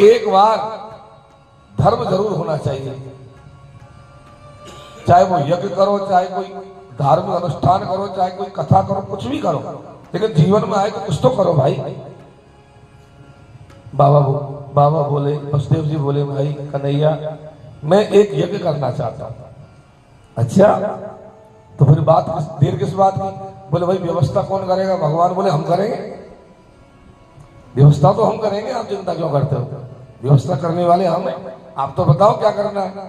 एक बार धर्म जरूर होना चाहिए, चाहे वो यज्ञ करो, चाहे कोई धार्मिक अनुष्ठान करो, चाहे कोई कथा करो, कुछ भी करो, लेकिन जीवन में आए तो कुछ तो करो भाई। बाबा बोले, वसुदेव जी बोले, भाई कन्हैया मैं एक यज्ञ करना चाहता हूं। अच्छा तो फिर देर किस बात की? बोले भाई व्यवस्था कौन करेगा? भगवान बोले हम करेंगे, व्यवस्था तो हम करेंगे, आप चिंता क्यों करते हो? व्यवस्था करने वाले हम हैं, आप तो बताओ क्या करना है।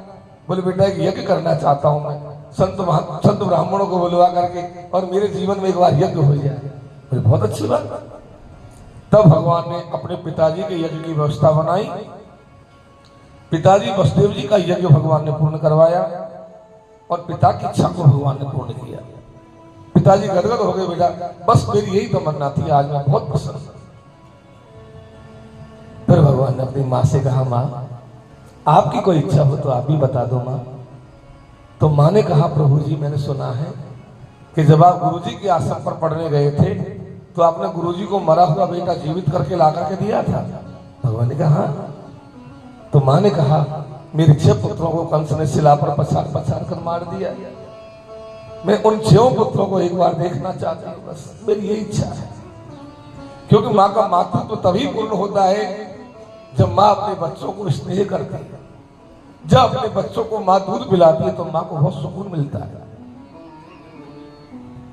बोले बेटा एक यज्ञ करना चाहता हूं मैं, संत ब्राह्मणों को बुलवा करके, और मेरे जीवन में एक बार यज्ञ हो जाए। बोले बहुत अच्छी बात। तब भगवान ने अपने पिताजी के यज्ञ की व्यवस्था बनाई। पिताजी वसुदेव जी का यज्ञ भगवान ने पूर्ण करवाया और पिता की इच्छा को भगवान ने पूर्ण किया। पिताजी गदगद हो गए, बेटा बस मेरी यही तमन्ना थी, आज मैं बहुत प्रसन्न हूं। फिर भगवान ने अपनी माँ से कहा, माँ आपकी कोई इच्छा हो तो आप भी बता दो माँ। तो माँ ने कहा, प्रभु जी मैंने सुना है कि जब आप गुरुजी के आश्रम पर पढ़ने गए थे तो आपने गुरुजी को मरा हुआ बेटा जीवित करके ला करके दिया था। भगवान ने कहा हाँ। तो माँ ने कहा, मेरे 6 पुत्रों को कंस ने शिला पर पछाड़ कर मार दिया, मैं उन 6 पुत्रों को एक बार देखना चाहती हूँ, बस मेरी यही इच्छा है। क्योंकि माँ का मातृत्व तभी पूर्ण होता है जब माँ अपने बच्चों को स्नेह करती है। जब अपने बच्चों को माँ दूध पिलाती है तो माँ को बहुत सुकून मिलता है।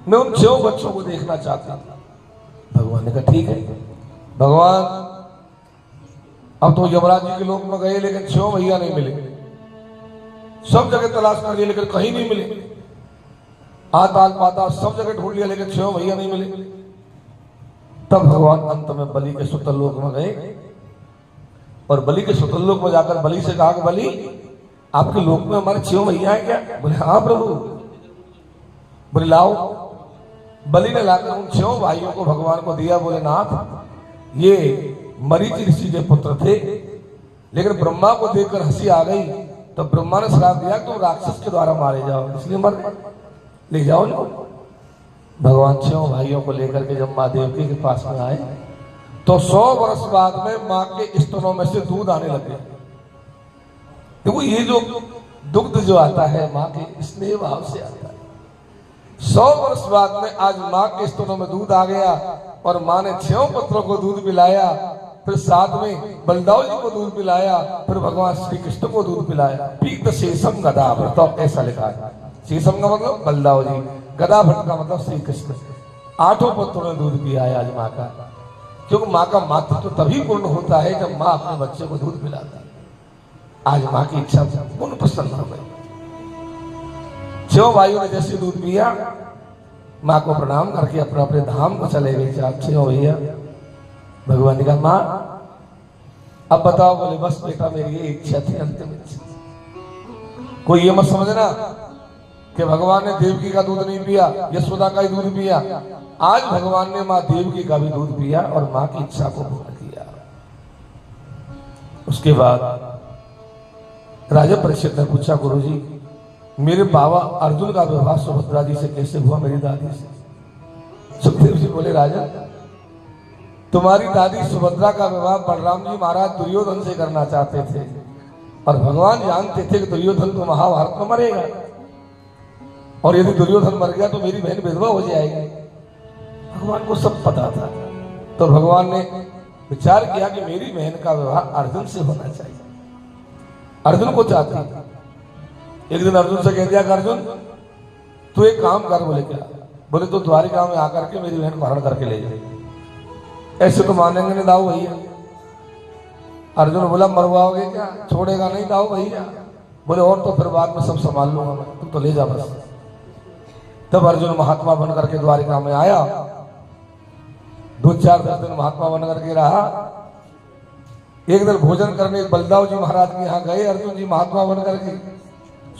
मैं उन 6 बच्चों को देखना चाहता था। भगवान ने कहा ठीक है। भगवान अब तो यमराज जी के लोक में गए, लेकिन 6 भैया नहीं मिले। सब जगह तलाश कर लिया लेकिन कहीं नहीं मिले। आताल पाताल सब जगह ढूंढ लिया लेकिन 6 भैया नहीं मिले। तब भगवान अंत में बलि के सुतल लोक में गए और बलि के सुतल लोक में जाकर बलि से कहा कि बलि आपके लोक में हमारे 6 भैया हैं क्या? बोले हाँ प्रभु। बोले लाओ। बलि ने लाकर उन 6 भाइयों को भगवान को दिया। बोले नाथ ये मरीचि ऋषि के पुत्र थे, लेकिन ब्रह्मा को देखकर हंसी आ गई तो ब्रह्मा ने श्राप दिया तुम राक्षस के द्वारा मारे जाओ, इसलिए मर ले जाओ ना। भगवान 6 भाइयों को लेकर के जब माँ देवकी के पास में आए तो 100 वर्ष बाद में माँ के स्तनों में से दूध आने लगे। देखो ये जो दुग्ध जो आता है माँ के स्नेह भाव से आता है। 100 वर्ष बाद में आज माँ के स्तनों में दूध आ गया और माँ ने 6 पुत्रों को दूध पिलाया, फिर साथ में बलदाव जी को दूध पिलाया, फिर भगवान श्री कृष्ण को दूध पिलाया। पीत शेषम गदा भट्ट ऐसा लिखा है। शेषम का मतलब बलदाव जी, गदा भट्ट का मतलब श्री कृष्ण। 8 पुत्रों ने दूध पिया है आज माँ का। क्योंकि माँ का मातृत्व तभी पूर्ण होता है जब माँ अपने बच्चे को दूध पिलाता है। आज माँ की इच्छा पूर्ण प्रसन्न हो गई। 6 भाइयों ने जैसे दूध पिया, माँ को प्रणाम करके अपने अपने धाम को चले गए। 6 भैया। भगवान ने कहा माँ अब बताओ। बोले बस बेटा मेरी ये इच्छा थी, अंतिम इच्छा। कोई ये मत समझना कि भगवान ने देवकी का दूध नहीं पिया, यशोदा का ही दूध पिया। आज भगवान ने माँ देवकी का भी दूध पिया और माँ की इच्छा को पूर्ण किया। उसके बाद राजा परीक्षित ने पूछा, गुरुजी मेरे बाबा अर्जुन का विवाह सुभद्रा जी से कैसे हुआ, मेरी दादी से? सुखदेव जी बोले, राजा तुम्हारी दादी सुभद्रा का विवाह बलराम जी महाराज दुर्योधन से करना चाहते थे और भगवान जानते थे कि दुर्योधन तो महाभारत में मरेगा और यदि दुर्योधन मर गया तो मेरी बहन विधवा हो जाएगी। भगवान को सब पता था। तो भगवान ने विचार किया कि मेरी बहन का विवाह अर्जुन से होना चाहिए। अर्जुन को चाहती। एक दिन अर्जुन से कह दिया कि अर्जुन तू एक काम कर। बोले क्या? बोले तो द्वारिका में आकर के मेरी बहन को हरण करके ले जाए। ऐसे तो मानेंगे नहीं दाऊ भैया। अर्जुन बोला मरवाओगे क्या? छोड़ेगा नहीं दाऊ भैया। बोले और तो फिर बाद में सब संभाल लूंगा मैं, तुम तो ले जा बस। तब अर्जुन महात्मा बन करके द्वारिका में आया। 2-4 दिन महात्मा बन करके रहा। एक दिन भोजन करने बलदाव जी महाराज के यहाँ गए अर्जुन जी महात्मा बन करके।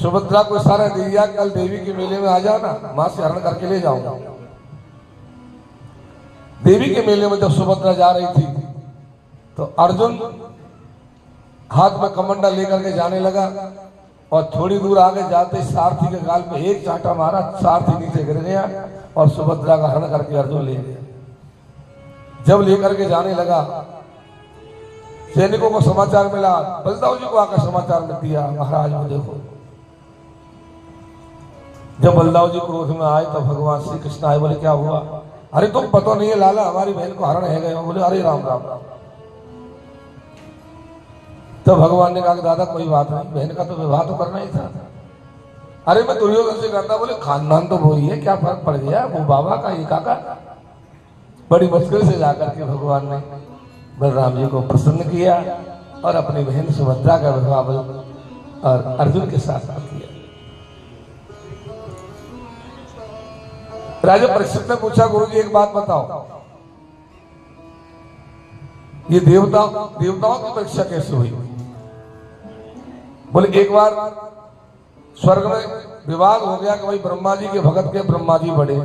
सुभद्रा को इशारा दे दिया कल देवी के मेले में आ जाना, मां से हरण करके ले जाऊंगा। देवी के मेले में जब सुभद्रा जा रही थी तो अर्जुन हाथ में कमंडा लेकर के जाने लगा और थोड़ी दूर आगे जाते सारथी के गाल पे एक चांटा मारा, सारथी नीचे गिर गया और सुभद्रा का हरण करके अर्जुन ले गया। जब लेकर के जाने लगा सैनिकों को समाचार मिला, बलदाऊ जी को आकर समाचार मिल दिया, महाराज वो देखो। जब बलदाऊ जी क्रोध में आए तो भगवान श्री कृष्ण आए, बोले क्या हुआ? अरे तुम पता नहीं है लाला, हमारी बहन को हरण है गए। बोले अरे राम राम राम। तो भगवान ने कहा कि दादा कोई बात नहीं, बहन का तो विवाह तो करना ही था। अरे मैं दुर्योधन से करता। बोले खानदान तो वही है, क्या फर्क पड़ गया, वो बाबा का ये काका। बड़ी मुश्किल से जाकर के भगवान ने बलराम जी को प्रसन्न किया और अपनी बहन सुभद्रा का विवाह और अर्जुन के साथ किया। राजा परीक्षित ने पूछा, गुरु जी एक बात बताओ, ये देवताओं की परीक्षा कैसे हुई? बोले एक बार स्वर्ग में विवाद हो गया कि भाई ब्रह्मा जी के भगत के ब्रह्मा जी बने,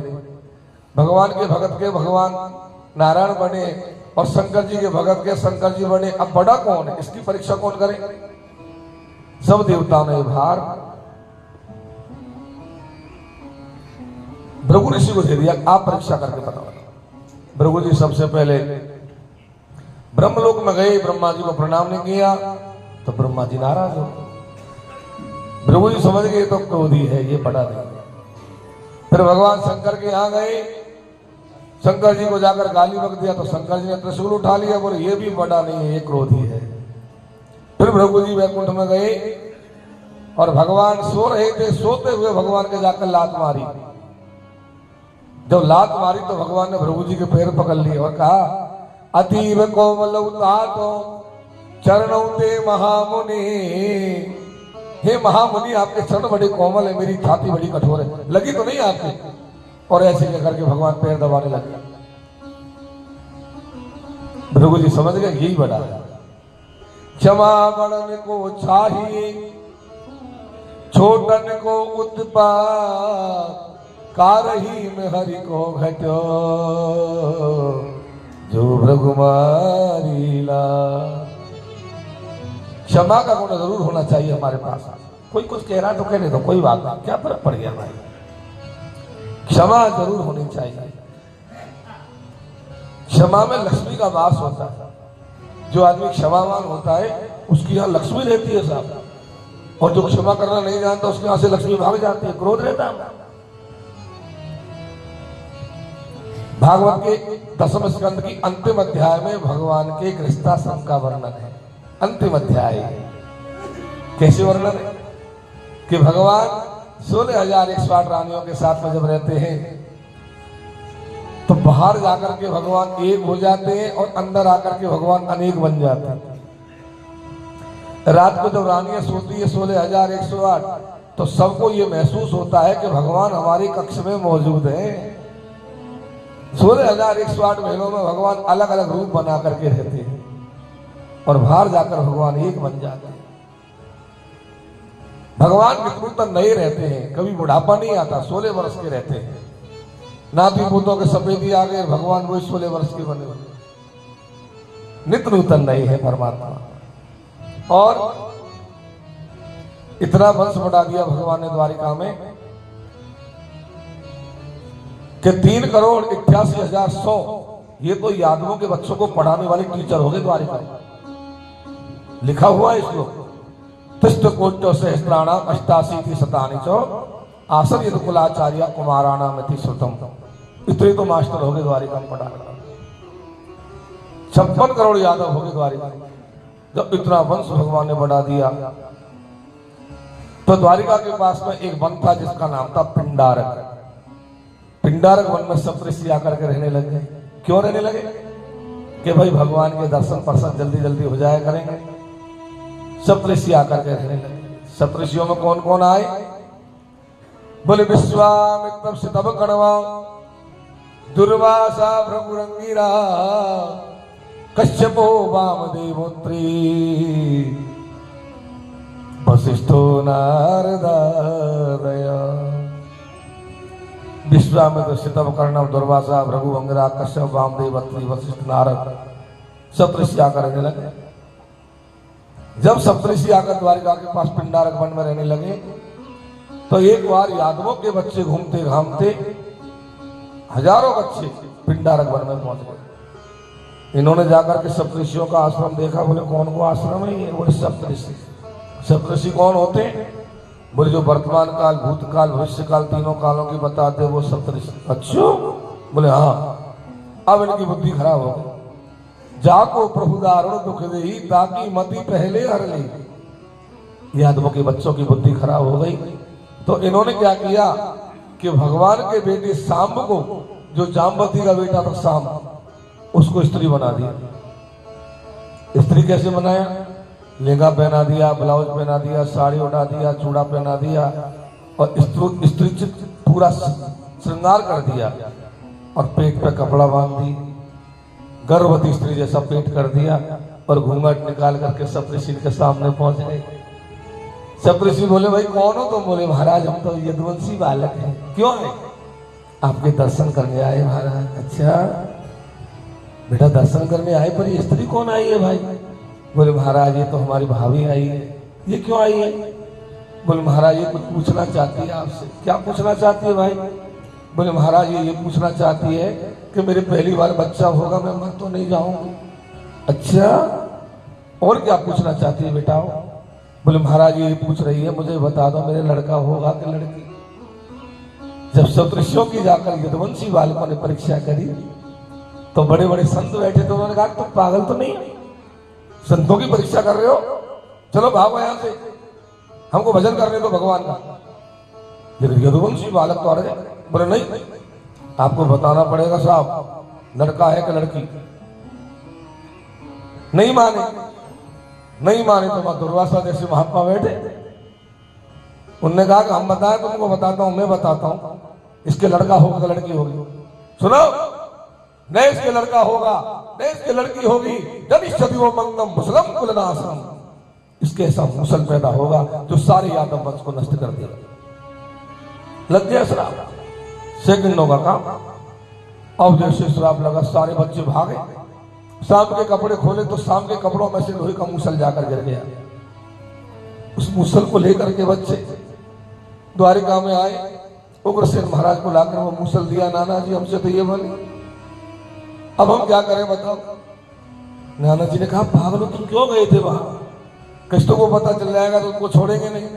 भगवान के भगत के भगवान नारायण बने और शंकर जी के भगत के शंकर जी बने। अब बड़ा कौन है, इसकी परीक्षा कौन करे? सब देवताओं ने भार भृगु ऋषि को दे दिया, आप परीक्षा करके बताओ। भृगु जी सबसे पहले ब्रह्मलोक में गए, ब्रह्मा जी को प्रणाम नहीं किया तो ब्रह्मा जी नाराज हो। भृगु जी समझ गए तो क्रोधी है, ये बड़ा नहीं। फिर भगवान शंकर के यहाँ गए, शंकर जी को जाकर गाली बक दिया तो शंकर जी ने त्रिशूल उठा लिया, बोले ये भी बड़ा नहीं है, ये क्रोधी है। फिर भृगु जी वैकुंठ में गए और भगवान सो रहे थे, सोते हुए भगवान के जाकर लात मारी। जब लात मारी तो भगवान ने भृगु जी के पैर पकड़ लिए और कहा, अतीव कोमल उतातो चरणों ते महामुनि। हे महामुनि, आपके चरण बड़े कोमल है, मेरी छाती बड़ी कठोर है, लगी तो नहीं आपके? और ऐसे लेकर के भगवान पैर दबाने लगे। भृगु जी समझ गए यही बड़ा है। क्षमा बड़न को चाहिए, छोटन को उत्पात, कारही में हरि को घटो, जो भृगुमारीला। क्षमा का गुण जरूर होना चाहिए हमारे पास। कोई कुछ कह रहा तो कहने दो, कोई बात नहीं, क्या फर्क पड़ गया भाई। क्षमा जरूर होनी चाहिए। क्षमा में लक्ष्मी का वास होता है। जो आदमी क्षमावान होता है उसकी यहाँ लक्ष्मी रहती है साहब, और जो क्षमा करना नहीं जानता उसके यहाँ से लक्ष्मी भाग जाती है, क्रोध रहता है। भागवत के 10वें स्कंद की अंतिम अध्याय में भगवान के गृहस्थाश्रम का वर्णन है। अंतिम अध्याय कैसे वर्णन है कि भगवान 16,108 रानियों के साथ में जब रहते हैं तो बाहर जाकर के भगवान एक हो जाते हैं और अंदर आकर के भगवान अनेक बन जाते हैं। रात को जब रानियां सोती है 16,108 तो सबको ये महसूस होता है कि भगवान हमारे कक्ष में मौजूद है। 16,108 महीनों में भगवान अलग अलग रूप बना करके रहते हैं और बाहर जाकर भगवान एक बन जाते हैं। भगवान नित्य नए रहते हैं, कभी बुढ़ापा नहीं आता, 16 वर्ष के रहते हैं। नाती पोतों के सफेदी आ गए, भगवान वही 16 वर्ष के बने बने। नित्य नूतन नए है परमात्मा। और इतना वंश बढ़ा दिया भगवान ने द्वारिका में कि 3,88,100 ये तो यादवों के बच्चों को पढ़ाने वाले टीचर हो गए द्वारिका में। लिखा हुआ है इसको, तिष्ठ कोट्यो सहस्त्राणाम 88 शतानि च आसन यदि कुलाचार्य कुमाराणाम इति श्रुतम। इतने तो मास्टर हो गए द्वारिका में पढ़ा। 56 करोड़ यादव हो गए द्वारिका में। जब इतना वंश भगवान ने बढ़ा दिया तो द्वारिका के पास में एक वन था जिसका नाम था पिंडारक। पिंडारक वन में सप्तऋषि आकर के रहने लगे। क्यों रहने लगे? कि भाई भगवान के दर्शन परसन जल्दी जल्दी हो जाया करेंगे। सप्तऋषि आकर के रहने लगे। सप्तऋषियों में कौन कौन आए? बोले विश्वामित्र सितव कण्वा, दुर्वासा भृगुरंगिरा, कश्यपो वामदेवोत्री, वसिष्ठो नारदादया। विश्वामित्र सितव कर्ण दुर्वासा भृगुरंगिरा कश्यप वामदेवोत्री वसिष्ठ नारद सप्तऋषि आकर रहने लगे। जब सप्तऋषि आकर द्वारिका के पास पिंडारक वन में रहने लगे तो एक बार यादवों के बच्चे घूमते घामते हजारों बच्चे पिंडारक वन में पहुंच गए। इन्होंने जाकर के सप्तऋषियों का आश्रम देखा। बोले कौन को आश्रम है ये? बोले सप्तऋषि। सप्तऋषि कौन होते हैं? बोले जो वर्तमान काल, भूतकाल, भविष्य काल, तीनों कालों की बताते वो सप्तऋषि। अच्छा? बोले हाँ। अब इनकी बुद्धि खराब हो गई। जाको प्रभु दारुण दुख देही ताकि मति पहले हर ले। यादवों के बच्चों की बुद्धि खराब हो गई तो इन्होंने क्या किया कि भगवान के बेटे सांब को, जो जामवती का बेटा था सांब, उसको स्त्री बना दिया। स्त्री कैसे बनाया? लहंगा पहना दिया, ब्लाउज पहना दिया, साड़ी उठा दिया, चूड़ा पहना दिया और स्त्री पूरा श्रृंगार कर दिया और पेट पे कपड़ा बांध दी, गर्भवती स्त्री जैसा पेट कर दिया और घूंघट निकाल करके सप्तऋषि के सामने पहुंच गए। सप्तऋषि बोले भाई कौन हो तुम? बोले महाराज हम तो यदुवंशी बालक हैं। क्यों आए? आपके दर्शन करने आए महाराज। अच्छा बेटा दर्शन करने आए, पर ये स्त्री कौन आई है भाई? बोले महाराज ये तो हमारी भाभी आई है। ये क्यों आई है? बोले महाराज ये कुछ पूछना चाहती है आपसे। क्या पूछना चाहती है भाई? बोले महाराज ये पूछना चाहती है कि मेरे पहली बार बच्चा होगा, मैं मर तो नहीं जाऊंगी। अच्छा और क्या पूछना चाहती है बेटा? बोले महाराज ये पूछ रही है मुझे बता दो मेरे लड़का होगा कि लड़की। जब सप्तऋषियों की जाकर यदुवंशी बालकों ने परीक्षा करी तो बड़े बड़े संत बैठे थे। उन्होंने कहा तुम पागल तो नहीं, संतों की परीक्षा कर रहे हो? चलो भागो यहां से, हमको भजन करने दो भगवान का। लेकिन यदुवंशी बालक तो अड़े। बोले नहीं आपको बताना पड़ेगा साहब लड़का है कि लड़की। नहीं माने तो मैं दुर्वासा जैसे महात्मा बैठे। उनने कहा कि हम बताएं तुमको बताता हूं, मैं बताता हूं इसके लड़का होगा कि लड़की होगी। सुनो, नहीं इसके लड़का होगा, नहीं इसके लड़की होगी। जब सदियों मंगलम मुसलम कुलनाशम, इसके ऐसा मुसल पैदा होगा जो सारे यादव वंश को नष्ट कर देगा। लग गया श्राप, सेकंडों का काम। अब जैसे श्राप लगा सारे बच्चे भागे। शाम के कपड़े खोले तो शाम के कपड़ों में से लोहे का मूसल जाकर गिर गया। उस मूसल को लेकर के बच्चे द्वारिका में आए। उग्रसेन महाराज को लाकर वो मूसल दिया। नाना जी हमसे तो ये बने, अब हम क्या करें बताओ? नाना जी ने कहा पागल तुम क्यों गए थे वहां? कष्टों को पता चल जाएगा तो उनको छोड़ेंगे नहीं।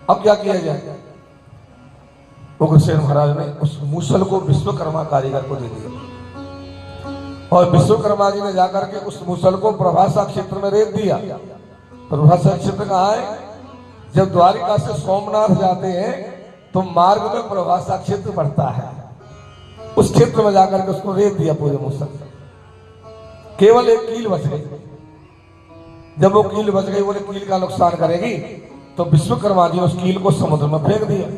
अब क्या किया जाए? उग्रसेन महाराज ने उस मूसल को विश्वकर्मा कारीगर को दे दिया और विश्वकर्मा जी ने जाकर के उस मूसल को प्रभासा क्षेत्र में रेत दिया। प्रभासा क्षेत्र कहाँ है? जब द्वारिका से सोमनाथ जाते हैं तो मार्ग में प्रभासा क्षेत्र पड़ता है। उस क्षेत्र में जाकर के उसको रेत दिया पूरे मूसल। केवल एक कील बच गई। जब वो कील बच गई, बोले कील का नुकसान करेगी, तो विश्वकर्मा जी ने उस कील को समुद्र में फेंक दिया।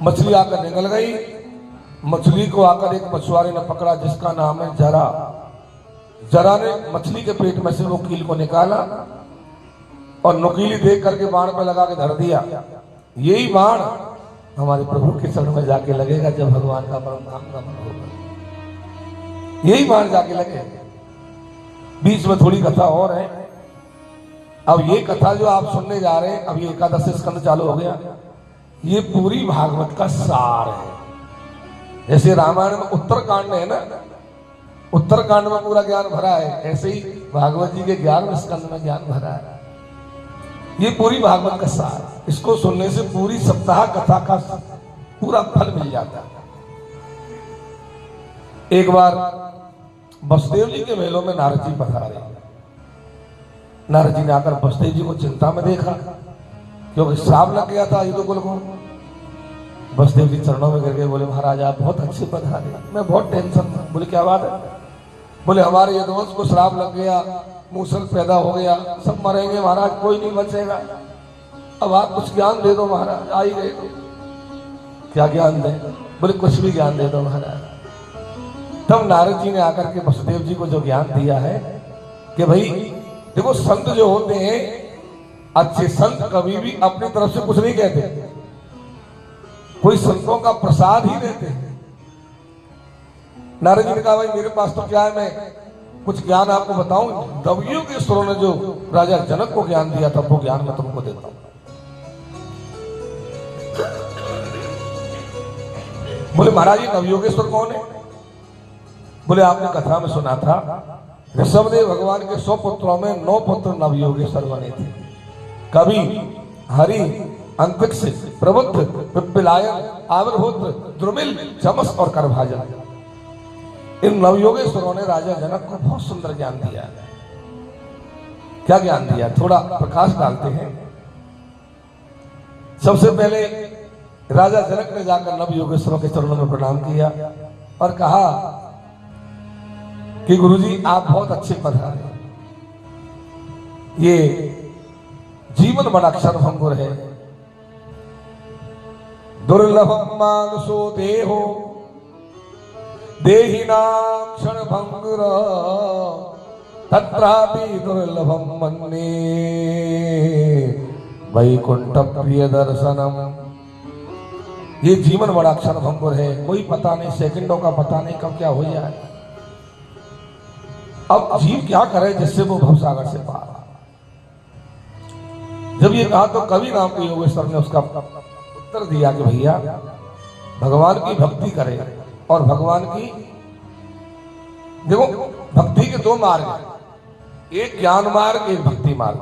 मछली आकर निकल गई। मछली को आकर एक मछुआरे ने पकड़ा जिसका नाम है जरा। जरा ने मछली के पेट में से वो कील को निकाला और नुकीली देख करके बाण पे लगा के धर दिया। यही बाण हमारे प्रभु के चरण में जाके लगेगा जब भगवान का परम धाम गमन होगा। यही बाण जाके लगे। बीच में थोड़ी कथा और है। अब ये कथा जो आप सुनने जा रहे हैं, अब ये एकादश स्कंद चालू हो गया, ये पूरी भागवत का सार है। जैसे रामायण में उत्तरकांड है ना, उत्तरकांड में पूरा ज्ञान भरा है, ऐसे ही भागवत जी के 11वें स्कंद में ज्ञान भरा है। ये पूरी भागवत का सार। इसको सुनने से पूरी सप्ताह कथा का पूरा फल मिल जाता है। एक बार वसुदेव जी के मेलों में नारद जी पधारे। नारद जी ने आकर वसुदेव जी को चिंता में देखा क्योंकि श्राप लग गया था यदुकुल को। वसुदेव जी चरणों में गिर गए। बोले महाराज आप बहुत अच्छे पधारे, मैं बहुत टेंशन था। बोले क्या बात है? बोले हमारे यदुवंश को श्राप लग गया, मूसल पैदा हो गया, सब मरेंगे महाराज, कोई नहीं बचेगा। अब आप कुछ ज्ञान दे दो महाराज, आ ही गए तो। क्या ज्ञान दें? बोले कुछ भी ज्ञान दे दो महाराज। तब नारद जी ने आकर के वसुदेव जी को जो ज्ञान दिया है कि भाई देखो संत जो होते हैं, अच्छे संत कभी भी अपनी तरफ से कुछ नहीं कहते, कोई संतों का प्रसाद ही देते हैं। नारद जी ने कहा भाई मेरे पास तो क्या है, मैं कुछ ज्ञान आपको बताऊं। नवयोगेश्वरों ने जो राजा जनक को ज्ञान दिया था वो ज्ञान मैं तुमको देता हूं। बोले महाराज ये नवयोगेश्वर कौन है? बोले आपने कथा में सुना था ऋषभदेव भगवान के 100 पुत्रों में 9 पुत्र नवयोगेश्वर बने थे। कवि, हरि, अंतरिक्ष, प्रबुद्ध, पिप्पिलायन, आविर्भूत्र, द्रुमिल, चमस और करभाजन। इन नवयोगेश्वरों ने राजा जनक को बहुत सुंदर ज्ञान दिया। क्या ज्ञान दिया, थोड़ा प्रकाश डालते हैं। सबसे पहले राजा जनक ने जाकर नवयोगेश्वरों के चरणों में प्रणाम किया और कहा कि गुरुजी आप बहुत अच्छे पधारे। ये जीवन बड़ा क्षणभंगुर है। दुर्लभम मानुषो देहो देहिनाम क्षणभंगुर तत्रापि दुर्लभम मन्ये वैकुंठ प्रिय दर्शनम। ये जीवन बड़ा क्षणभंगुर है, कोई पता नहीं, सेकंडों का पता नहीं कब क्या हो जाए। अब जीव क्या करे जिससे वो भवसागर से पार। जब ये कहा तो कवि नाम के योगेश्वर ने उसका उत्तर दिया कि भैया भगवान की भक्ति करे। और भगवान की देखो भक्ति के 2 मार्ग हैं, एक ज्ञान मार्ग, एक भक्ति मार्ग।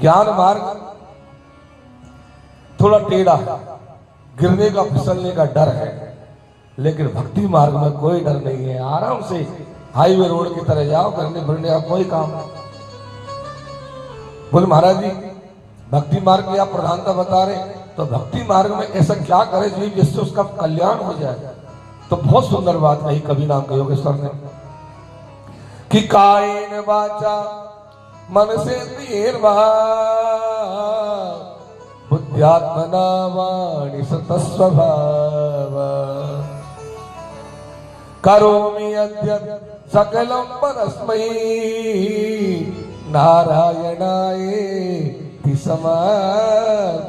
ज्ञान मार्ग थोड़ा टेढ़ा है, गिरने का फिसलने का डर है, लेकिन भक्ति मार्ग में कोई डर नहीं है। आराम से हाईवे रोड की तरह जाओ, करने फिरने का कोई काम नहीं। बोले महाराज जी भक्ति मार्ग की आप प्रधानता बता रहे, तो भक्ति मार्ग में ऐसा क्या करे जी जिससे उसका कल्याण हो जाए। तो बहुत सुंदर बात कही कवि नाम के योगेश्वर ने कि कायेन वाचा मन से बुद्ध्यात्मना वाणी सतस्वभाव करोमि अद्य सकलं परस्मै नारायणाय समर्पयेत्।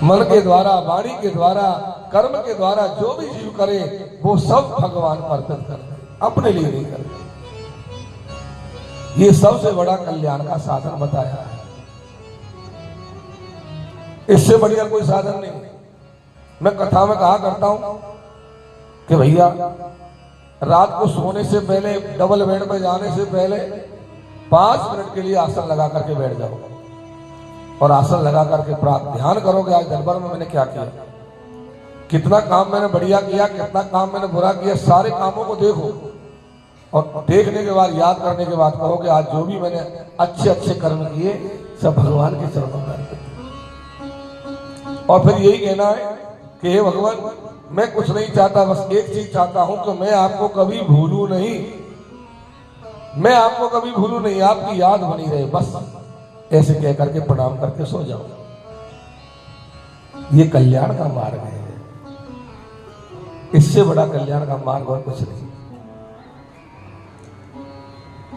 मन के द्वारा, वाणी के द्वारा, कर्म के द्वारा जो भी जीव करे वो सब भगवान पर अर्पित करते, अपने लिए नहीं करते। ये सबसे बड़ा कल्याण का साधन बताया है, इससे बढ़िया कोई साधन नहीं। मैं कथा में कहा करता हूं कि भैया रात को सोने से पहले, डबल बेड पे जाने से पहले 5 मिनट के लिए आसन लगा करके बैठ जाओ और आसन लगा करके ध्यान करोगे आज दिन भर में मैंने क्या किया, कितना काम मैंने बढ़िया किया, कितना काम मैंने बुरा किया। सारे कामों को देखो और देखने के बाद, याद करने के बाद कहोगे आज जो भी मैंने अच्छे अच्छे कर्म किए सब भगवान के चरणों में अर्पित। और फिर यही कहना है कि हे भगवान मैं कुछ नहीं चाहता, बस एक चीज चाहता हूं कि मैं आपको कभी भूलूं नहीं, मैं आपको कभी भूलूं नहीं, आपकी याद बनी रहे, बस ऐसे कह करके प्रणाम करके सो जाओ। ये कल्याण का मार्ग है, इससे बड़ा कल्याण का मार्ग और कुछ नहीं।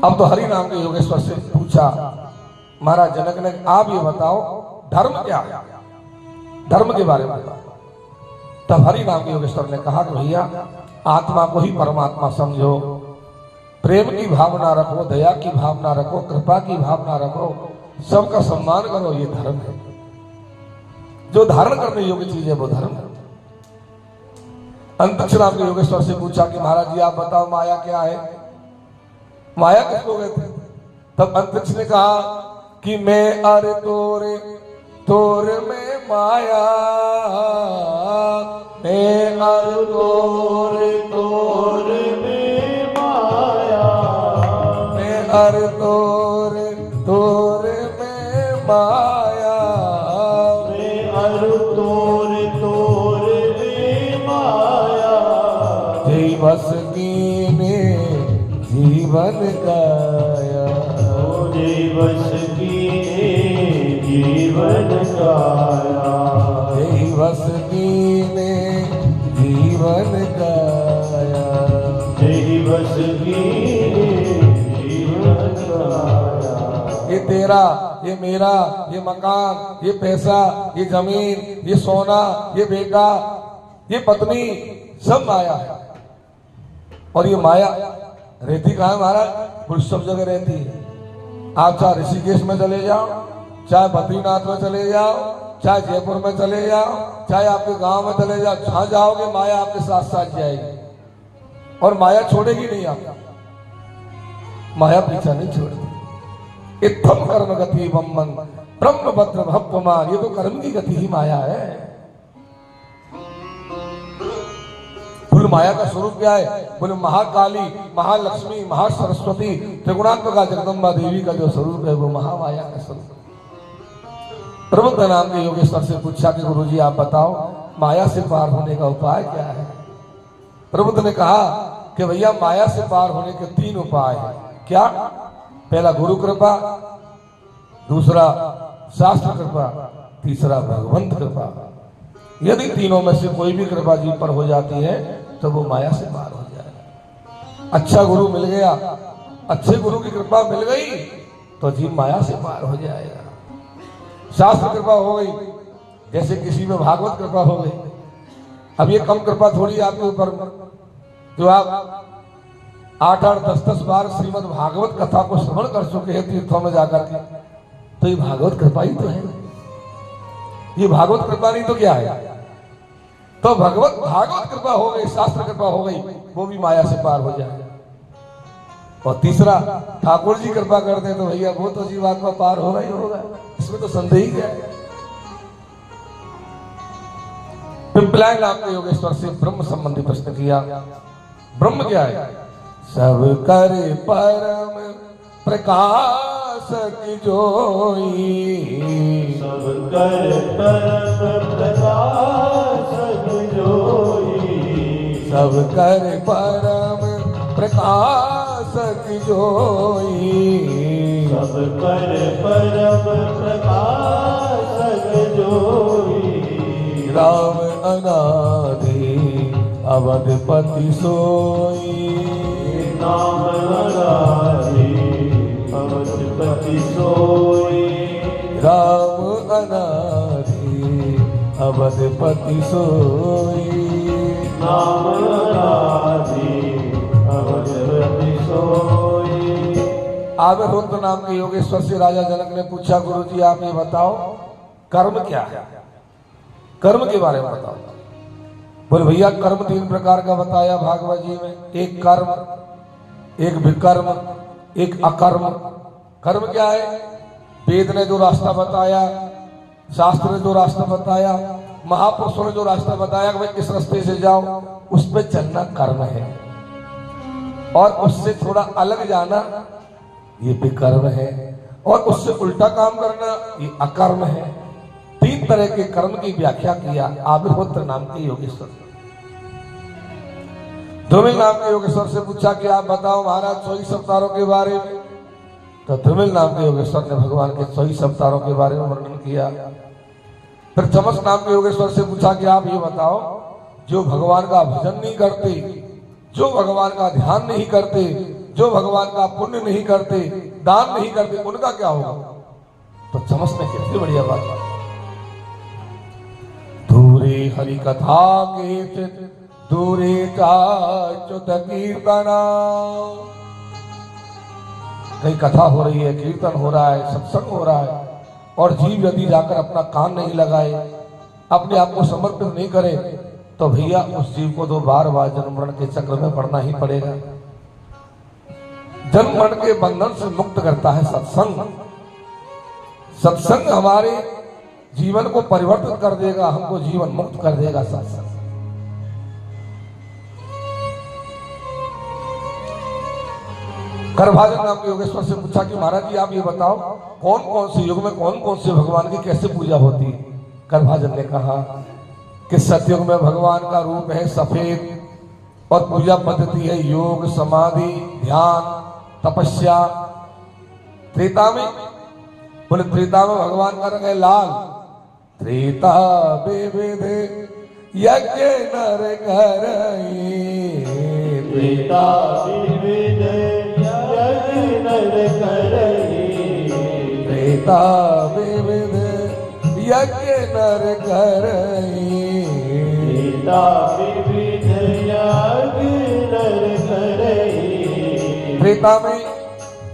अब तो हरि नाम के योगेश्वर से पूछा महाराज जनक ने, आप ये बताओ धर्म क्या है, धर्म के बारे में बताओ। तब हरि नाम के योगेश्वर ने कहा कि भैया आत्मा को ही परमात्मा समझो, प्रेम की भावना रखो, दया की भावना रखो, कृपा की भावना रखो, सबका सम्मान करो, ये धर्म है। जो धारण करने योग्य चीज है वो धर्म है। अंतरिक्ष नाम के योगेश्वर से पूछा कि महाराज जी आप बताओ माया क्या है, माया किसको कहते हैं। तब अंतरिक्ष ने कहा कि मैं अरे तोरे तोरे में माया, मैं अरे तोरे तोरे में माया, मैं अरे तोरे तोरे में माया, मैं अरे तोरे तोरे में माया, जीवस कीने जीवन गाया, जीवस कीने जीवन गाया, जीवस कीने जीवन गाया, जीवस कीने जीवन गाया। ये तेरा, ये मेरा, ये मकान, ये पैसा, ये जमीन, ये सोना, ये बेटा, ये पत्नी, सब माया है। और ये माया रहती कहाँ है महाराज, पुरुष सब जगह रहती है। आप चाहे ऋषिकेश में चले जाओ, चाहे बद्रीनाथ में चले जाओ, चाहे जयपुर में चले जाओ, चाहे आपके गांव में चले जाओ, जहां जाओगे माया आपके साथ साथ जाएगी और माया छोड़ेगी नहीं आपको। माया पीछा नहीं छोड़ती। इत्थम कर्म गति बम्मन ब्रह्म भद्र भक्तमान, ये तो कर्म की गति ही माया है। बोले माया का स्वरूप क्या है? बोले महाकाली, महालक्ष्मी, महासरस्वती, त्रिगुणात्मका जगदम्बा देवी का जो स्वरूप है वो महामाया का स्वरूप। प्रबुद्ध नाम के योगेश्वर से पूछा कि गुरुजी आप बताओ माया से पार होने का उपाय क्या है? प्रबुद्ध ने कहा कि भैया माया से पार होने के 3 उपाय हैं। क्या? पहला गुरु कृपा, दूसरा शास्त्र कृपा, तीसरा भगवंत कृपा। यदि तीनों में से कोई भी कृपा जी पर हो जाती है तो वो माया से पार हो जाएगा। अच्छा गुरु मिल गया, अच्छे गुरु की कृपा मिल गई तो जी माया से पार हो जाएगा। शास्त्र कृपा हो गई, जैसे किसी में भागवत कृपा हो गई। अब ये कम कृपा थोड़ी आपके ऊपर, जो आप 8-8, 10-10 बार श्रीमद् भागवत कथा को श्रवण कर चुके हैं तीर्थों में जाकर के, तो ये भागवत कृपा ही तो है। ये भागवत कृपा नहीं तो क्या है? तो भागवत कृपा हो गई, शास्त्र कृपा हो गई, वो भी माया से पार हो जाएगा। और तीसरा ठाकुर जी कृपा कर दे तो भैया वो तो जीवात्मा पार होगा ही होगा, इसमें तो संदेह क्या है। पिंपलाय नाम के योगेश्वर से ब्रह्म संबंधी प्रश्न किया। ब्रह्म क्या है? सब कर परम प्रकाश की जोई, सब कर परम प्रकाश की जोई, सब कर परम प्रकाश की जोई, सब कर परम प्रकाश की जोई। राम अनादि अवधपति सोई, नाम अनादि अवधपति सोई, राम अनादि अवधपति सोई, नाम अनादि अवधपति सोई। आविर रुद्र नाम के योगेश्वर से राजा जनक ने पूछा गुरुजी आप ये बताओ कर्म क्या है? कर्म के बारे में बताओ। बोले भैया कर्म 3 प्रकार का बताया भागवत जी में, एक कर्म, एक विकर्म, एक अकर्म। कर्म क्या है? वेद ने जो रास्ता बताया, शास्त्र ने जो रास्ता बताया, महापुरुषों ने जो रास्ता बताया कि भाई इस रास्ते से जाओ, उस पर चलना कर्म है। और उससे थोड़ा अलग जाना ये विकर्म है, और उससे उल्टा काम करना ये अकर्म है। 3 तरह के कर्म की व्याख्या किया आविर्भुत्र नाम के योगेश्वर। ध्रुमिल नाम के योगेश्वर से पूछा कि आप बताओ महाराज 24 अवतारों के बारे में। तो ध्रुमिल नाम के योगेश्वर ने भगवान के 24 अवतारों के बारे में वर्णन किया। फिर चमस नाम के योगेश्वर से पूछा कि आप ये बताओ जो भगवान का भजन नहीं करते, जो भगवान का ध्यान नहीं करते, जो भगवान का पुण्य नहीं करते, दान नहीं करते, उनका क्या होगा? तो चमस ने कितनी बढ़िया बात। दूरे हरि कथा के दूरे चाच्युत कीर्तना। कहीं कथा हो रही है, कीर्तन हो रहा है, सत्संग हो रहा है, और जीव यदि जाकर अपना कान नहीं लगाए, अपने आप को समर्पित नहीं करे, तो भैया उस जीव को तो बार बार जन्म मरण के चक्र में पड़ना ही पड़ेगा। जन्म मरण के बंधन से मुक्त करता है सत्संग। सत्संग हमारे जीवन को परिवर्तित कर देगा, हमको जीवन मुक्त कर देगा सत्संग। करभाजन नाम के योगेश्वर से पूछा कि महाराज जी आप ये बताओ कौन कौन से युग में कौन कौन से भगवान की कैसे पूजा होती है? करभाजन ने कहा कि सतयुग में भगवान का रूप है सफेद, और पूजा पद्धति है योग, समाधि, ध्यान, तपस्या। त्रेता में, बोले त्रेता में भगवान का रंग है लाल। त्रेता विविध यज्ञ नर करई, त्रेता विविध यज्ञ नर करई, त्रेता विविध यज्ञ नर करई, त्रेता विविध यज्ञ नर करई। त्रेता में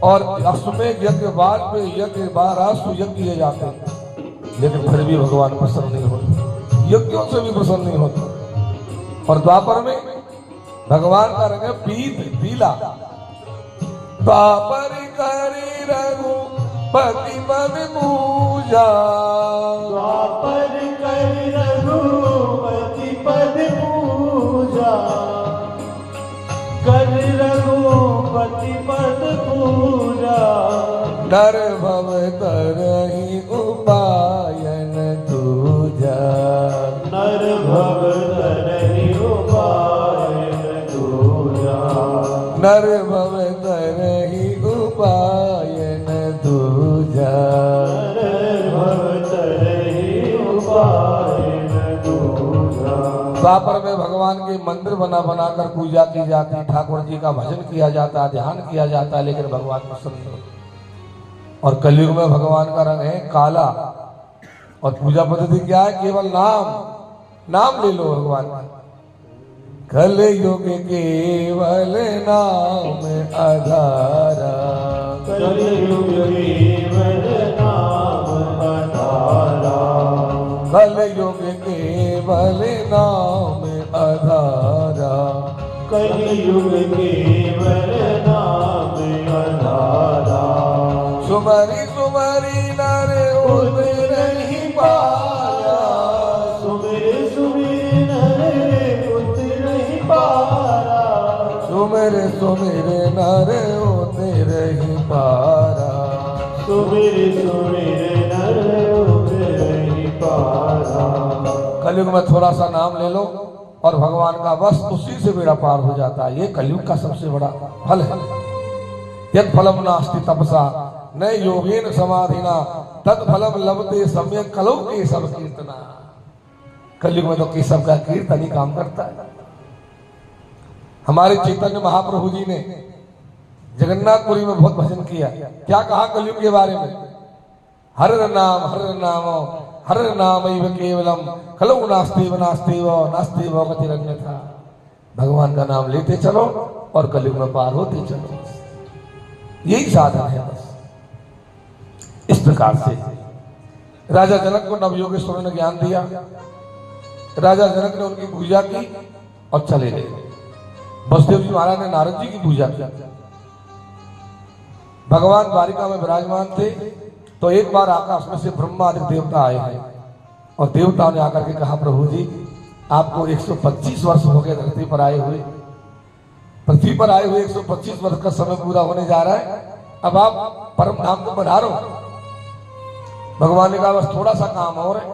और अश्वमेध यज्ञ बाद में यज्ञ 12 सुयज्ञ किए जाते हैं। लेकिन फिर भी भगवान प्रसन्न नहीं होते, यज्ञों से भी प्रसन्न नहीं होते। और द्वापर में भगवान का रंग है पीला। द्वापर करे रघुपति पद पूजा, द्वापर कर रघुपति पद पूजा, कर रघुपति पद पूजा। नर भव तरहि उपायन दूजा, नर भव तरहि उपायन दूजा, नर भव तरहि उपायन दूजा। नर भव तरहि उपायन दूजा। द्वापर में भगवान के मंदिर बना बनाकर पूजा की जाती, ठाकुर जी का भजन किया जाता, ध्यान किया जाता, लेकिन भगवान प्रसन्न नहीं होते। और कलयुग में भगवान का रंग है काला। और पूजा पद्धति क्या है? केवल नाम ले लो भगवान का। कलयुग केवल नाम आधारा, कलयुग केवल नाम आधारा, कलयुग केवल नाम आधारा, कलयुग केवल नाम आधारा। सुमरी सुमरी नर उतर नहीं पाया, सुमिर सुमिर नर उतर नहीं पारा, सुमिर सुमिर नर उतर ही पारा। सुमिर सुमिर नर उतर नहीं पारा। कलयुग में थोड़ा सा नाम ले लो और भगवान का बस उसी से बेड़ा पार हो जाता है। ये कलयुग का सबसे बड़ा फल है। यद फलम नास्ति तपसा न योगेन समाधिना तद फलम लभते सम्यक कलौ केशव कीर्तना। कलयुग में तो केशव का कीर्तन ही काम करता है। हमारे चैतन्य महाप्रभु जी ने जगन्नाथपुरी में बहुत भजन किया। क्या कहा कलयुग के बारे में? हर नाम हर नाम केवलम कलौ नास्तेव नास्तेव नास्तेव गतिरन्यथा। भगवान का नाम लेते चलो और कलयुग में पार होते चलो, यही साधन है बस। इस प्रकार से राजा जनक को नवयोगेश्वर ने ज्ञान दिया। राजा जनक ने उनकी पूजा की और चले गए। वसुदेव जी महाराज ने नारद जी की पूजा की। भगवान द्वारिका में विराजमान थे तो एक बार आकाश में से ब्रह्मा आदि देवता आए हैं और देवताओं ने आकर के कहा, प्रभु जी आपको 125 वर्ष हो गए धरती पर आए हुए, पृथ्वी पर आए हुए 125 वर्ष का समय पूरा होने जा रहा है, अब आप परम धाम को पधारो। भगवान ने कहा बस थोड़ा सा काम और है,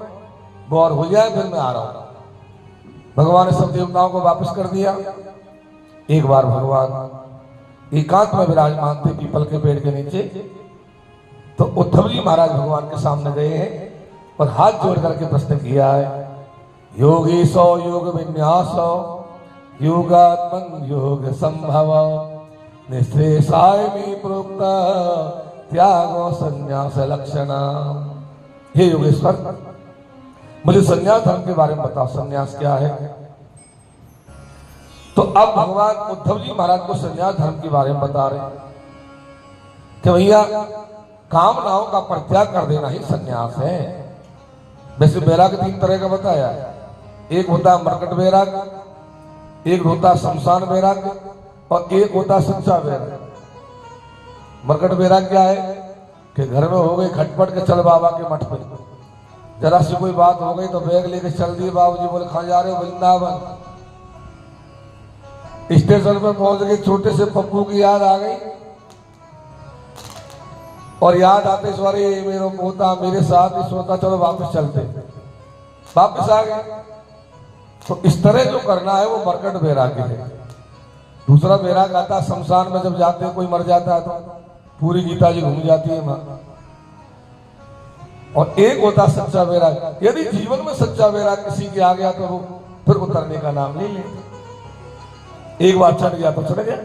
वो और हो जाए फिर मैं आ रहा हूं। भगवान ने सब देवताओं को वापस कर दिया। एक बार भगवान एकांत में विराजमान थे पीपल के पेड़ के नीचे, तो उद्धव जी महाराज भगवान के सामने गए हैं और हाथ जोड़ करके प्रश्न किया है, योगेशो योग विन्यासो योगात्मन योग संभव निःश्रेषाय मे प्रोक्त त्यागो संन्यास लक्षण। हे योगेश्वर, मुझे संन्यास धर्म के बारे में बताओ, संन्यास क्या है? तो अब भगवान उद्धव जी महाराज को संन्यास धर्म के बारे में बता रहे हैं कि भैया कामनाओं का परित्याग कर देना ही संन्यास है। वैसे वैराग 3 तरह का बताया, एक होता मरकट वैराग, एक होता शमशान वैराग और एक होता सच्चा वैराग। मरकट वैराग क्या है कि घर में हो गई खटपट के चल बाबा के मठ पे, जरा सी कोई बात हो गई तो बैग लेके चल दिए। बाबूजी बोले कहाँ जा रहे हो? वृंदावन। स्टेशन पे पहुंच गए, छोटे से पप्पू की याद आ गई और याद आते सॉरी मेरा पोता मेरे साथ ही सोता, चलो वापस चलते, वापस आ गए। तो इस तरह जो करना है वो मरकट वैराग है। दूसरा वैराग आता है शमशान में, जब जाते हैं कोई मर जाता है तो पूरी गीता जी घूम जाती है वहां। और एक होता सच्चा वैराग। यदि जीवन में सच्चा वैराग किसी के आ गया तो वो फिर उतरने का नाम नहीं लेते। एक बार चढ़ गया तो चढ़ गया।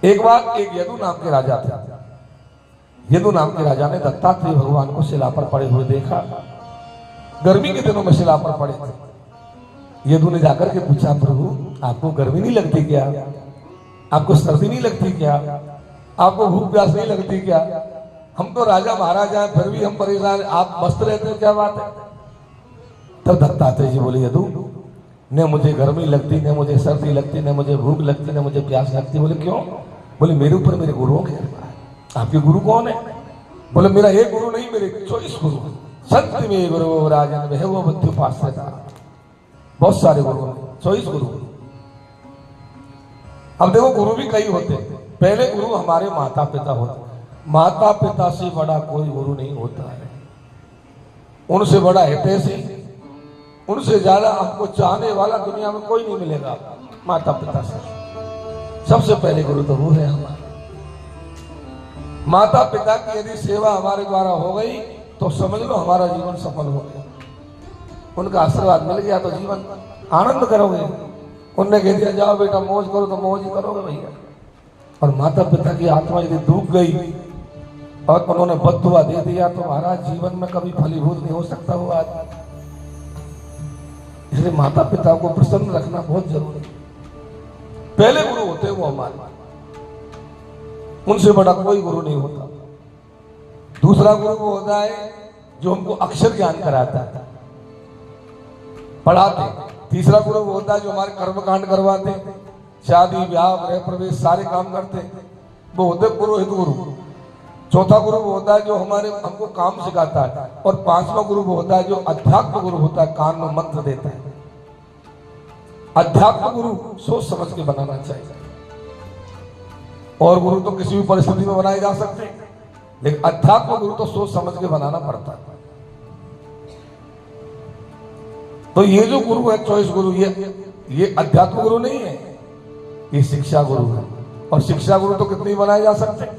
एक बार एक यदु नाम के राजा थे। यदु नाम के राजा ने दत्तात्रेय भगवान को शिला पर पड़े हुए देखा। गर्मी के दिनों में शिला पर पड़े थे। यदु ने जाकर के पूछा, प्रभु आपको गर्मी नहीं लगती क्या? आपको सर्दी नहीं लगती क्या? आपको भूख प्यास नहीं लगती क्या? हम तो राजा महाराजा हैं, फिर भी हम परेशान, आप मस्त रहते हैं, क्या बात है? तब दत्तात्रेय जी बोले, यदु न मुझे गर्मी लगती, न मुझे सर्दी लगती, न मुझे भूख लगती, न मुझे प्यास लगती। बोले क्यों? बोले मेरे ऊपर मेरे गुरुओं की कृपा है। आपके गुरु कौन है? बोले मेरा एक गुरु नहीं, मेरे 24 गुरु। संत में गुरु राजन में है वो बुद्धि उपास्यता। बहुत सारे गुरु हैं, 24 गुरु। अब देखो गुरु भी कई होते हैं। पहले गुरु हमारे माता पिता होते। माता पिता से बड़ा कोई गुरु नहीं होता है। उनसे बड़ा हितैषी, उनसे ज्यादा हमको चाहने वाला दुनिया में कोई नहीं मिलेगा। माता पिता से सबसे पहले गुरु तो वो है हमारे। माता पिता की यदि सेवा हमारे द्वारा हो गई तो समझ लो हमारा जीवन सफल हो गया। उनका आशीर्वाद मिल गया तो जीवन आनंद करोगे। उनने कह दिया जाओ बेटा मौज करो तो मौज ही करोगे भैया। और माता पिता की आत्मा यदि डूब गई और उन्होंने बद्दुआ दे दिया तो महाराज जीवन में कभी फलीभूत नहीं हो सकता वो आदमी। इसलिए माता पिता को प्रसन्न रखना बहुत जरूरी है। पहले गुरु होते वो हमारे, उनसे बड़ा कोई गुरु नहीं होता। दूसरा गुरु वो होता है जो हमको अक्षर ज्ञान कराता है, पढ़ाते। तीसरा गुरु वो होता है जो हमारे कर्मकांड करवाते, शादी ब्याह गृह प्रवेश सारे काम करते, वो होते पुरोहित गुरु। चौथा गुरु वो होता है जो हमको काम सिखाता है। और पांचवा गुरु वो होता है जो अध्यात्म गुरु होता है, कान में मंत्र देता है। अध्यात्म गुरु सोच समझ के बनाना चाहिए। और गुरु तो किसी भी परिस्थिति में बनाए जा सकते हैं, लेकिन अध्यात्म गुरु तो सोच समझ के बनाना पड़ता है। तो ये जो गुरु है 24 गुरु, ये अध्यात्म गुरु नहीं है, ये शिक्षा गुरु है। और शिक्षा गुरु तो कितने बनाए जा सकते हैं,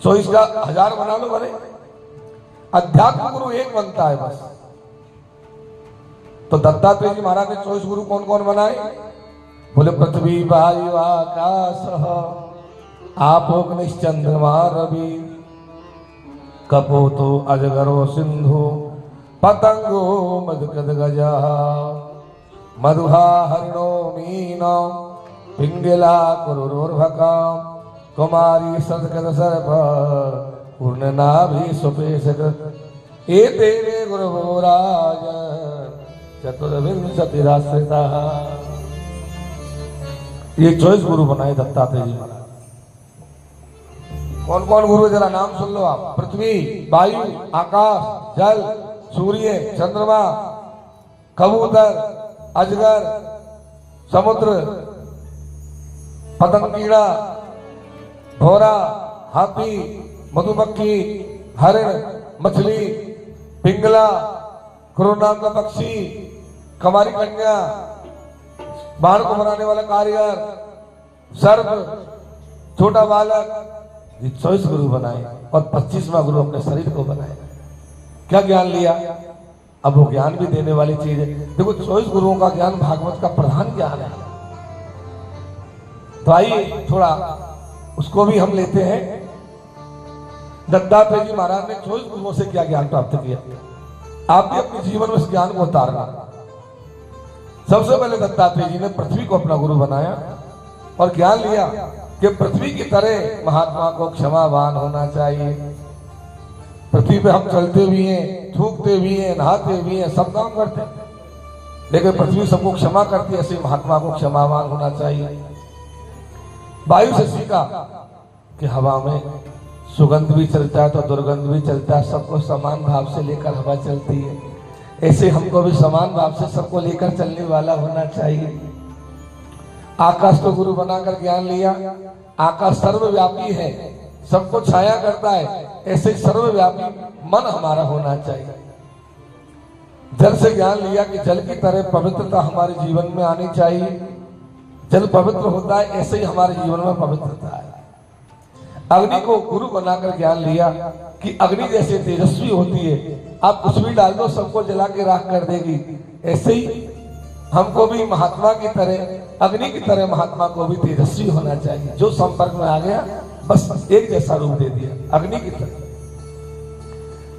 24 का 1000 बना लो भले। अध्यात्म गुरु एक बनता है बस। तो दत्तात्रेय जी महाराज ने 24 गुरु कौन कौन बनाए? बोले पृथ्वी वायु आकाश आपोक चंद्रमा रवि कपोतो अजगरो सिंधु पतंगो मधुकद गजा मधुहा हरिणो मीनो पिंगला कुरुर्भका कुमारी सदगद सर्प पूर्णनाभि सुपेशक ए तेरे गुरु राज चतुर्विंशतिराश्रिता। ये 24 गुरु बनाए दत्तात्रेय जी महाराज। कौन कौन गुरु जरा नाम सुन लो आप। पृथ्वी, वायु, आकाश, जल, सूर्य, चंद्रमा, कबूतर, अजगर, समुद्र, पतंग कीड़ा, भौरा, हाथी, मधुमक्खी, हरिण, मछली, पिंगला, क्रो नाम का पक्षी, कमारी कन्या, बाण को बनाने वाला कारीगर, सर्प, छोटा बालक, ये 24 गुरु बनाए। और 25वां गुरु अपने शरीर को बनाए। क्या ज्ञान लिया? अब वो ज्ञान भी देने वाली चीज है। देखो 24 गुरुओं का ज्ञान भागवत का प्रधान ज्ञान है। तो आइए थोड़ा उसको भी हम लेते हैं। दत्तात्रेय जी महाराज ने 24 गुरुओं से क्या ज्ञान प्राप्त किया, आप भी अपने जीवन में उस ज्ञान को उतारना। सबसे पहले दत्तात्रेय जी ने पृथ्वी को अपना गुरु बनाया और ज्ञान लिया कि पृथ्वी की तरह महात्मा को क्षमावान होना चाहिए। पृथ्वी पे हम चलते भी हैं, थूकते भी हैं, नहाते भी हैं, सब काम करते हैं, लेकिन पृथ्वी सबको क्षमा करती है, ऐसे महात्मा को क्षमावान होना चाहिए। वायु से सीखा कि हवा में सुगंध भी चलता है तो दुर्गंध भी चलता है, सबको समान भाव से लेकर हवा चलती है। ऐसे हमको भी समान भाव से सबको लेकर चलने वाला होना चाहिए। आकाश को गुरु बनाकर ज्ञान लिया। आकाश सर्वव्यापी है, सबको छाया करता है, ऐसे सर्वव्यापी मन हमारा होना चाहिए। जल से ज्ञान लिया कि जल की तरह पवित्रता हमारे जीवन में आनी चाहिए। जल पवित्र होता है, ऐसे ही हमारे जीवन में पवित्रता है। अग्नि को गुरु बनाकर ज्ञान लिया कि अग्नि जैसे तेजस्वी होती है, आप कुछ भी डाल दो सबको जला के राख कर देगी। ऐसे ही हमको भी महात्मा की तरह, अग्नि की तरह महात्मा को भी तेजस्वी होना चाहिए। जो संपर्क में आ गया बस एक जैसा रूप दे दिया, अग्नि की तरह।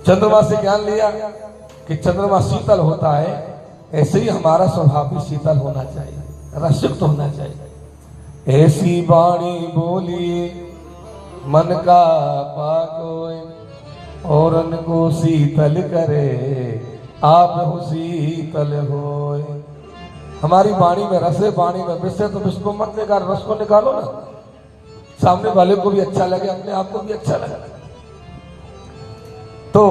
चंद्रमा से ज्ञान लिया कि चंद्रमा शीतल होता है, ऐसे ही हमारा स्वभाव भी शीतल होना चाहिए, रसयुक्त होना चाहिए। ऐसी वाणी बोलिए मन का पाकोय औरन को शीतल करे, आप हो शीतल होय। हमारी वाणी में रस है, वाणी में विष है, तो विष को मत निकाल, रस को निकालो ना। सामने वाले को भी अच्छा लगे, अपने आप को भी अच्छा लगे। तो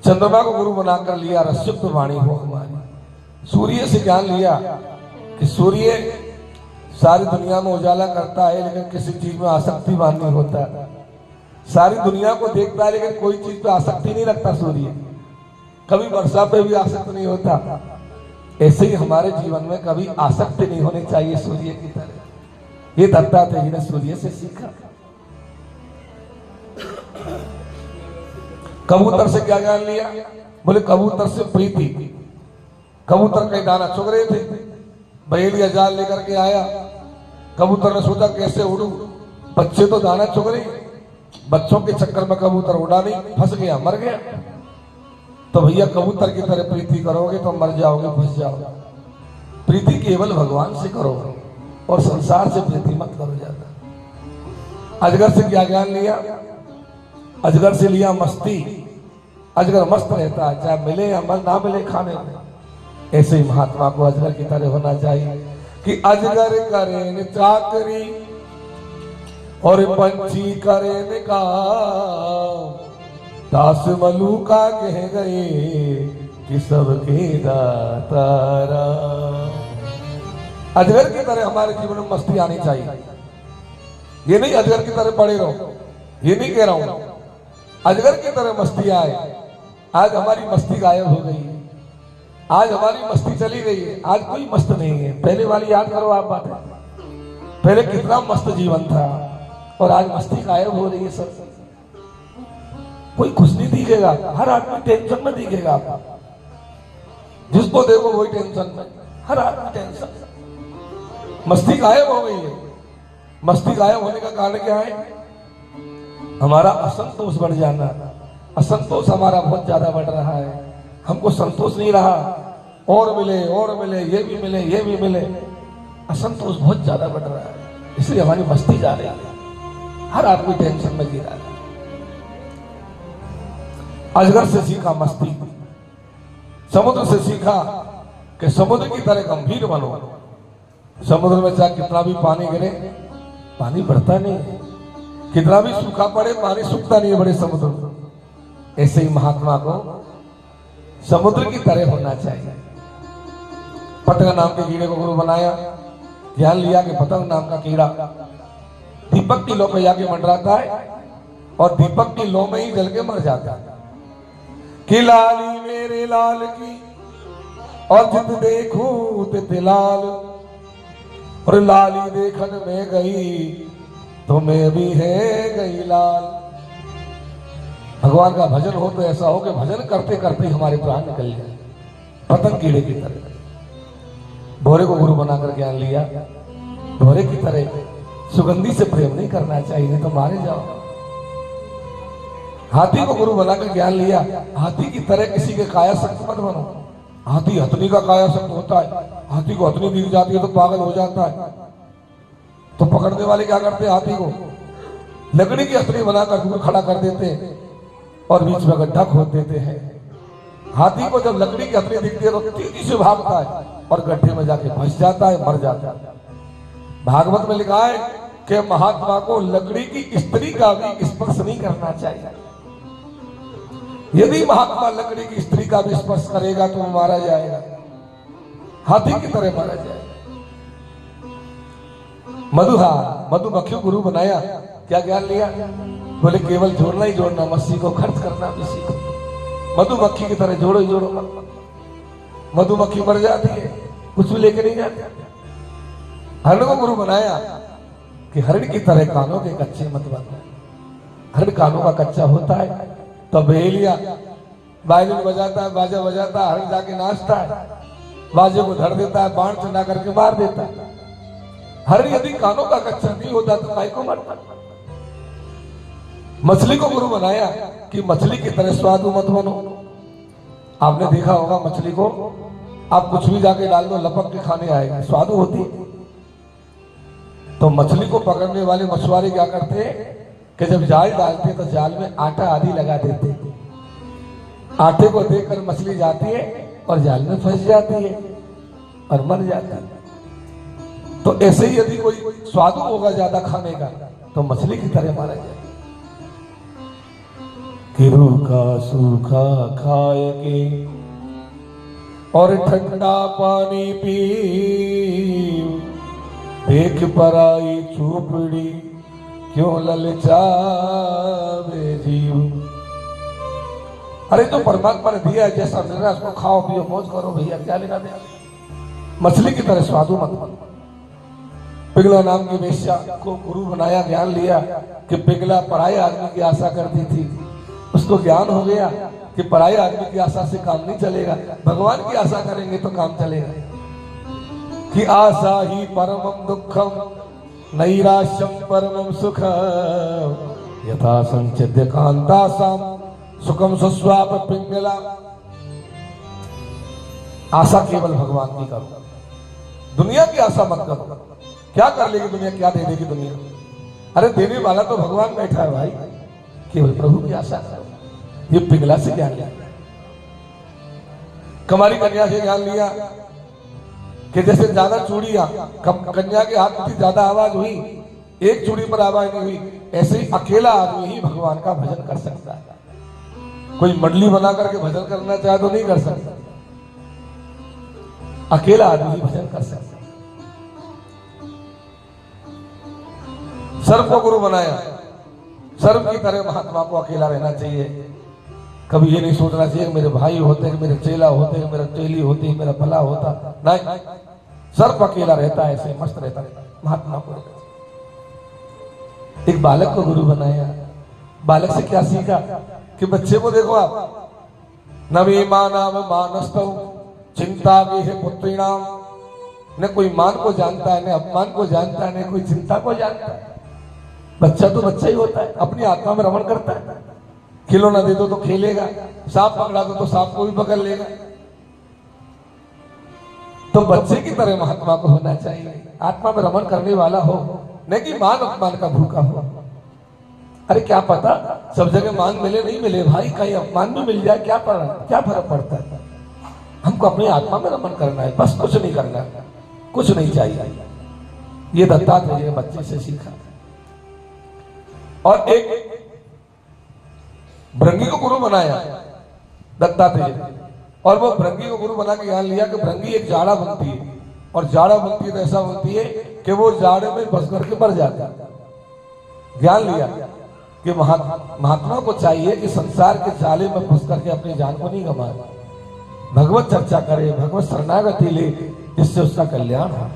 चंद्रमा को गुरु बनाकर लिया, रसयुक्त वाणी हो हमारी। सूर्य से ज्ञान लिया कि सूर्य सारी दुनिया में उजाला करता है, लेकिन किसी चीज में आसक्तिवान नहीं होता। सारी दुनिया को देखता है, लेकिन कोई चीज पे आसक्ति नहीं रखता सूर्य। कभी वर्षा पे भी आसक्त नहीं होता। ऐसे ही हमारे जीवन में कभी आसक्ति नहीं होनी चाहिए सूर्य की तरह। ये दत्तात्रेय ने सूर्य से सीखा। कबूतर से क्या ज्ञान लिया? बोले कबूतर से प्रीति। कबूतर कई दाना चुग रहे थे, बहेलिया जाल लेकर के आया। कबूतर ने सोचा कैसे उड़ू, बच्चे तो दाना चुग रहे। बच्चों के चक्कर में कबूतर उड़ा नहीं, फंस गया, मर गया। तो भैया कबूतर की तरह प्रीति करोगे तो मर जाओगे, फंस जाओगे। प्रीति केवल भगवान से करो और संसार से प्रीति मत करो ज्यादा। अजगर से क्या ज्ञान लिया? अजगर से लिया मस्ती। अजगर मस्त रहता है, चाहे मिले या ना मिले खाने में। ऐसे ही महात्मा को अजगर की तरह होना चाहिए कि अजगर करे न चाकरी और पंछी करे न काम। दास मलूका कह गए कि सबके दातारा। अजगर की तरह हमारे जीवन में मस्ती आनी चाहिए। ये नहीं अजगर की तरह पड़े रहो, ये नहीं कह रहा हूं। अजगर की तरह मस्ती आए। आज हमारी मस्ती गायब हो गई है, आज हमारी मस्ती चली गई है। आज कोई मस्त नहीं है। पहले वाली याद करो आप बातें, पहले कितना मस्त जीवन था और आज मस्ती गायब हो रही है। सब कोई खुश नहीं दिखेगा, हर आदमी टेंशन में दिखेगा आपको। जिसको देखो वही टेंशन में, हर आदमी टेंशन। मस्ती गायब हो गई है। मस्ती गायब होने का कारण क्या है? हमारा असंतोष बढ़ जाना। असंतोष हमारा बहुत ज्यादा बढ़ रहा है। हमको संतोष नहीं रहा, और मिले और मिले, ये भी मिले ये भी मिले। असंतोष बहुत ज्यादा बढ़ रहा है, इसलिए हमारी मस्ती जा रही है। हर आदमी टेंशन में जी रहा है। अजगर से सीखा मस्ती, समुद्र से सीखा कि समुद्र की तरह गंभीर बनो। समुद्र में चाहे कितना भी पानी गिरे, पानी बढ़ता नहीं है। कितना भी सूखा पड़े, पानी सूखता नहीं है बड़े समुद्र में। ऐसे ही महात्मा को समुद्र की तरह होना चाहिए। पतंग नाम के कीड़े को गुरु बनाया। ध्यान लिया कि पतंग नाम का कीड़ा दीपक की लौ में जाके मंडराता है और दीपक की लौ में ही जल के मर जाता है। कि लाली मेरे लाल की और जित देखूं तित लाल, और लाली देखन में गई तो मैं भी है गई लाल। भगवान का भजन हो तो ऐसा हो कि भजन करते करते हमारे प्राण निकल जाए, पतंग कीड़े की तरह। भोरे को गुरु बनाकर ज्ञान लिया। भोरे की तरह सुगंधी से प्रेम नहीं करना चाहिए, नहीं तो मारे जाओ। हाथी को गुरु बनाकर ज्ञान लिया। हाथी की तरह किसी के काया शक्त मत बनो। हाथी हथनी का काया शक्त होता है। हाथी को हथनी दिख जाती है तो पागल हो जाता है। तो पकड़ने वाले क्या करते हैं? हाथी को लकड़ी की हथनी बनाकर दूर खड़ा कर देते हैं और बीच में गड्ढा खोद देते हैं। हाथी को जब लकड़ी की हथनी दिखती है तो तेजी से भागता है और गड्ढे में जाके फंस जाता है, मर जाता है। भागवत में लिखा है कि महात्मा को लकड़ी की स्त्री का भी स्पर्श नहीं करना चाहिए। यदि महात्मा लकड़ी की स्त्री का भी स्पर्श करेगा तो मारा जाएगा, हाथी की तरह मारा जाएगा। मधुमक्खी गुरु बनाया। क्या ज्ञान लिया? बोले केवल जोड़ना ही जोड़ना मत सीखो, खर्च करना भी सीखो। मधुमक्खी की तरह जोड़ो ही जोड़ो मत। मधुमक्खी मर जाती है, कुछ भी लेके नहीं जाती। हरण को गुरु बनाया कि हरण की तरह कानों के कच्चे मत बनो। हरण कानों का कच्चा होता है तो बहेलिया वायलिन बजाता है, बाजा बजाता है, हरण जाके नाचता है, बाजे को धर देता है, बाण चढ़ा करके मार देता है। हरण यदि कानों का कच्चा नहीं होता तो काय को मरता। मछली को गुरु बनाया कि मछली की तरह स्वादु मत बनो। आपने देखा होगा मछली को आप कुछ भी जाके डाल दो लपक के खाने आएगा, स्वादु होती है। तो मछली को पकड़ने वाले मछुआरे क्या करते कि जब जाल डालते तो जाल में आटा आदि लगा देते। आटे को देखकर मछली जाती है और जाल में फंस जाती है और मर जाता है। तो ऐसे ही यदि कोई स्वादु होगा ज्यादा खाने का तो मछली की तरह मारा जाए। कि रूखा सूखा खाए के और ठंडा पानी पी, देख पराई झोपड़ी क्यों ललचावे जीव। अरे तो परमात्मा ने दिया है, जैसा मिल रहा है उसको खाओ पियो मौज करो भैया, क्या लेना दे। मछली की तरह स्वादु मत बनो। पिघला नाम की वेश्या को गुरु बनाया, ज्ञान लिया कि पिघला पराये आदमी की आशा करती थी, उसको ज्ञान हो गया कि पराये आदमी की आशा से काम नहीं चलेगा, भगवान की आशा करेंगे तो काम चलेगा। कि आशा ही परमम दुखम नैराश्यम परमम सुखम यथा संचिद्य कांतासाम सुखम सुस्वाप पिंगला। आशा केवल भगवान की करो, दुनिया की आशा मत करो। क्या कर लेगी दुनिया, क्या दे देगी दुनिया? अरे देने वाला तो भगवान बैठा है भाई, केवल प्रभु की आशा करो। ये पिघला से ज्ञान लिया, कुमारी कन्या से ज्ञान लिया कि जैसे ज्यादा चूड़ियां कन्या के हाथ में ज्यादा आवाज हुई, एक चूड़ी पर आवाज नहीं हुई, ऐसे ही अकेला आदमी ही भगवान का भजन कर सकता है। कोई मंडली बना करके भजन करना चाहे तो नहीं कर सकता, अकेला आदमी ही भजन कर सकता। सर्व को गुरु बनाया, सर्व की तरह महात्मा को अकेला रहना चाहिए। कभी ये नहीं सोचना चाहिए मेरे भाई होते, मेरे चेला होते, मेरा चेली होती, मेरा भला होता, नहीं। सर्व अकेला रहता है, ऐसे मस्त रहता है। महात्मा को एक बालक को गुरु बनाया, बालक से क्या सीखा कि बच्चे को देखो आप, नवी मानव मानस्तव चिंता भी है पुत्रीणाम। न कोई मान को जानता है, न अपमान को जानता है, न कोई चिंता को जानता है। बच्चा तो बच्चा ही होता है, अपनी आत्मा में रमण करता है। खिलौना दे दो तो खेलेगा, सांप पकड़ा दो तो सांप को भी पकड़ लेगा। तो बच्चे की तरह महात्मा को होना चाहिए, आत्मा में रमण करने वाला हो, न कि मान अपमान का भूखा हो। अरे क्या पता सब जगह मान मिले नहीं मिले भाई, कहीं अपमान भी मिल जाए, क्या फर्क पड़ता है। हमको अपनी आत्मा में रमण करना है, बस कुछ नहीं करना है, कुछ नहीं चाहिए। ये दत्तात्रेय ने बच्चे से सीखा। और एक भृंगी को गुरु बनाया दत्तात्रेय, और वो भृंगी को गुरु बना के ज्ञान लिया कि भृंगी एक जाड़ा बनती है, और जाड़ा बनती है तो ऐसा बनती है कि वो जाड़े में फंस करके मर जाता है। ज्ञान लिया कि महात्मा को चाहिए कि संसार के जाले में फंस करके अपनी जान को नहीं गंवाए, भगवत चर्चा करे, भगवत शरणागति ले, जिससे उसका कल्याण हो।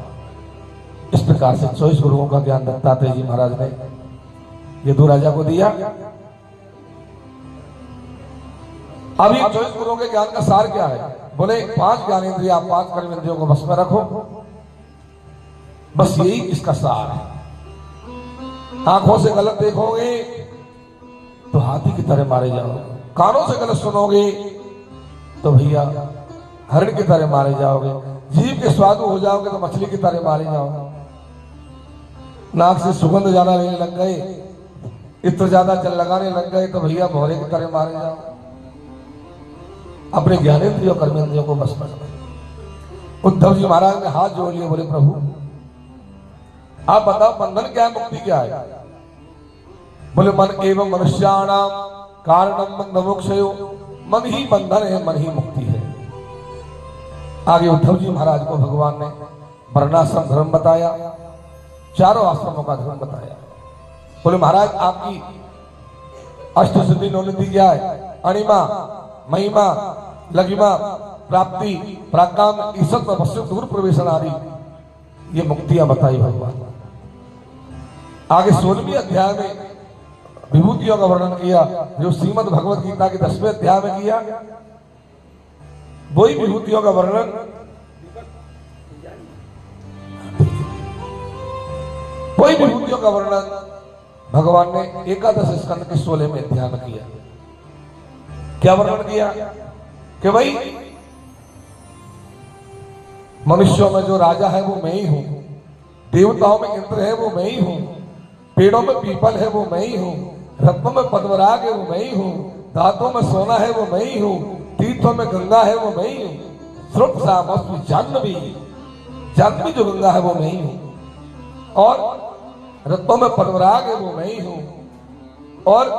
इस प्रकार से 24 गुरुओं का ज्ञान दत्तात्रेय जी महाराज ने यदु राजा को दिया। अभी 24 गुरुओं के ज्ञान का सार क्या है? बोले 5 ज्ञानेंद्रिय, 5 कर्मेंद्रियों को बस में रखो, बस यही इसका सार है। आंखों से गलत देखोगे तो हाथी की तरह मारे जाओगे, कानों से गलत सुनोगे तो भैया हरण की तरह मारे जाओगे, जीभ के स्वादु हो जाओगे तो मछली की तरह मारे जाओगे, नाक से सुगंध ज्यादा लेने लग गए, इत्र ज्यादा जल लगाने लग गए तो भैया भौरे की तरह मारे जाओ। अपने ज्ञानेंद्रियों कर्मेंद्रियों को बस में। उद्धव जी महाराज ने हाथ जोड़ लिए, बोले प्रभु आप बताओ बंधन क्या है, मुक्ति क्या है? बोले मन एवं मनुष्याणाम कारणम बंध मोक्षयो, मन ही बंधन है, मन ही मुक्ति है। आगे उद्धव जी महाराज को भगवान ने वर्णाश्रम धर्म बताया, चारों आश्रमों का धर्म बताया। बोले महाराज आपकी अष्ट सिद्धि नौनिधि क्या है? अणिमा, महिमा, लघिमा, प्राप्ति, प्राकाम, ईसत, वस्तु, दूर प्रवेशन आदि ये मुक्तियां बताई भगवान। आगे 16वें अध्याय में विभूतियों का वर्णन किया, जो श्रीमद् भगवत गीता के 10वें अध्याय में किया, वही विभूतियों का वर्णन भगवान ने 11 स्कंद के 16वें अध्याय में किया। क्या वर्णन किया कि भाई मनुष्यों में जो राजा है वो मैं ही हूं, देवताओं में इंद्र है वो मैं ही हूँ, पेड़ों में पीपल है वो मैं ही हूँ, रत्नों में पद्मराग है वो मैं ही हूँ, धातों में सोना है वो मैं ही हूँ, तीर्थों में गंगा है वो मैं ही हूँ, स्रोत सामस्वी जाह्नवी जो गंगा है वो मैं ही हूँ, और रत्नों में पद्मराग है वो मैं ही हूँ, और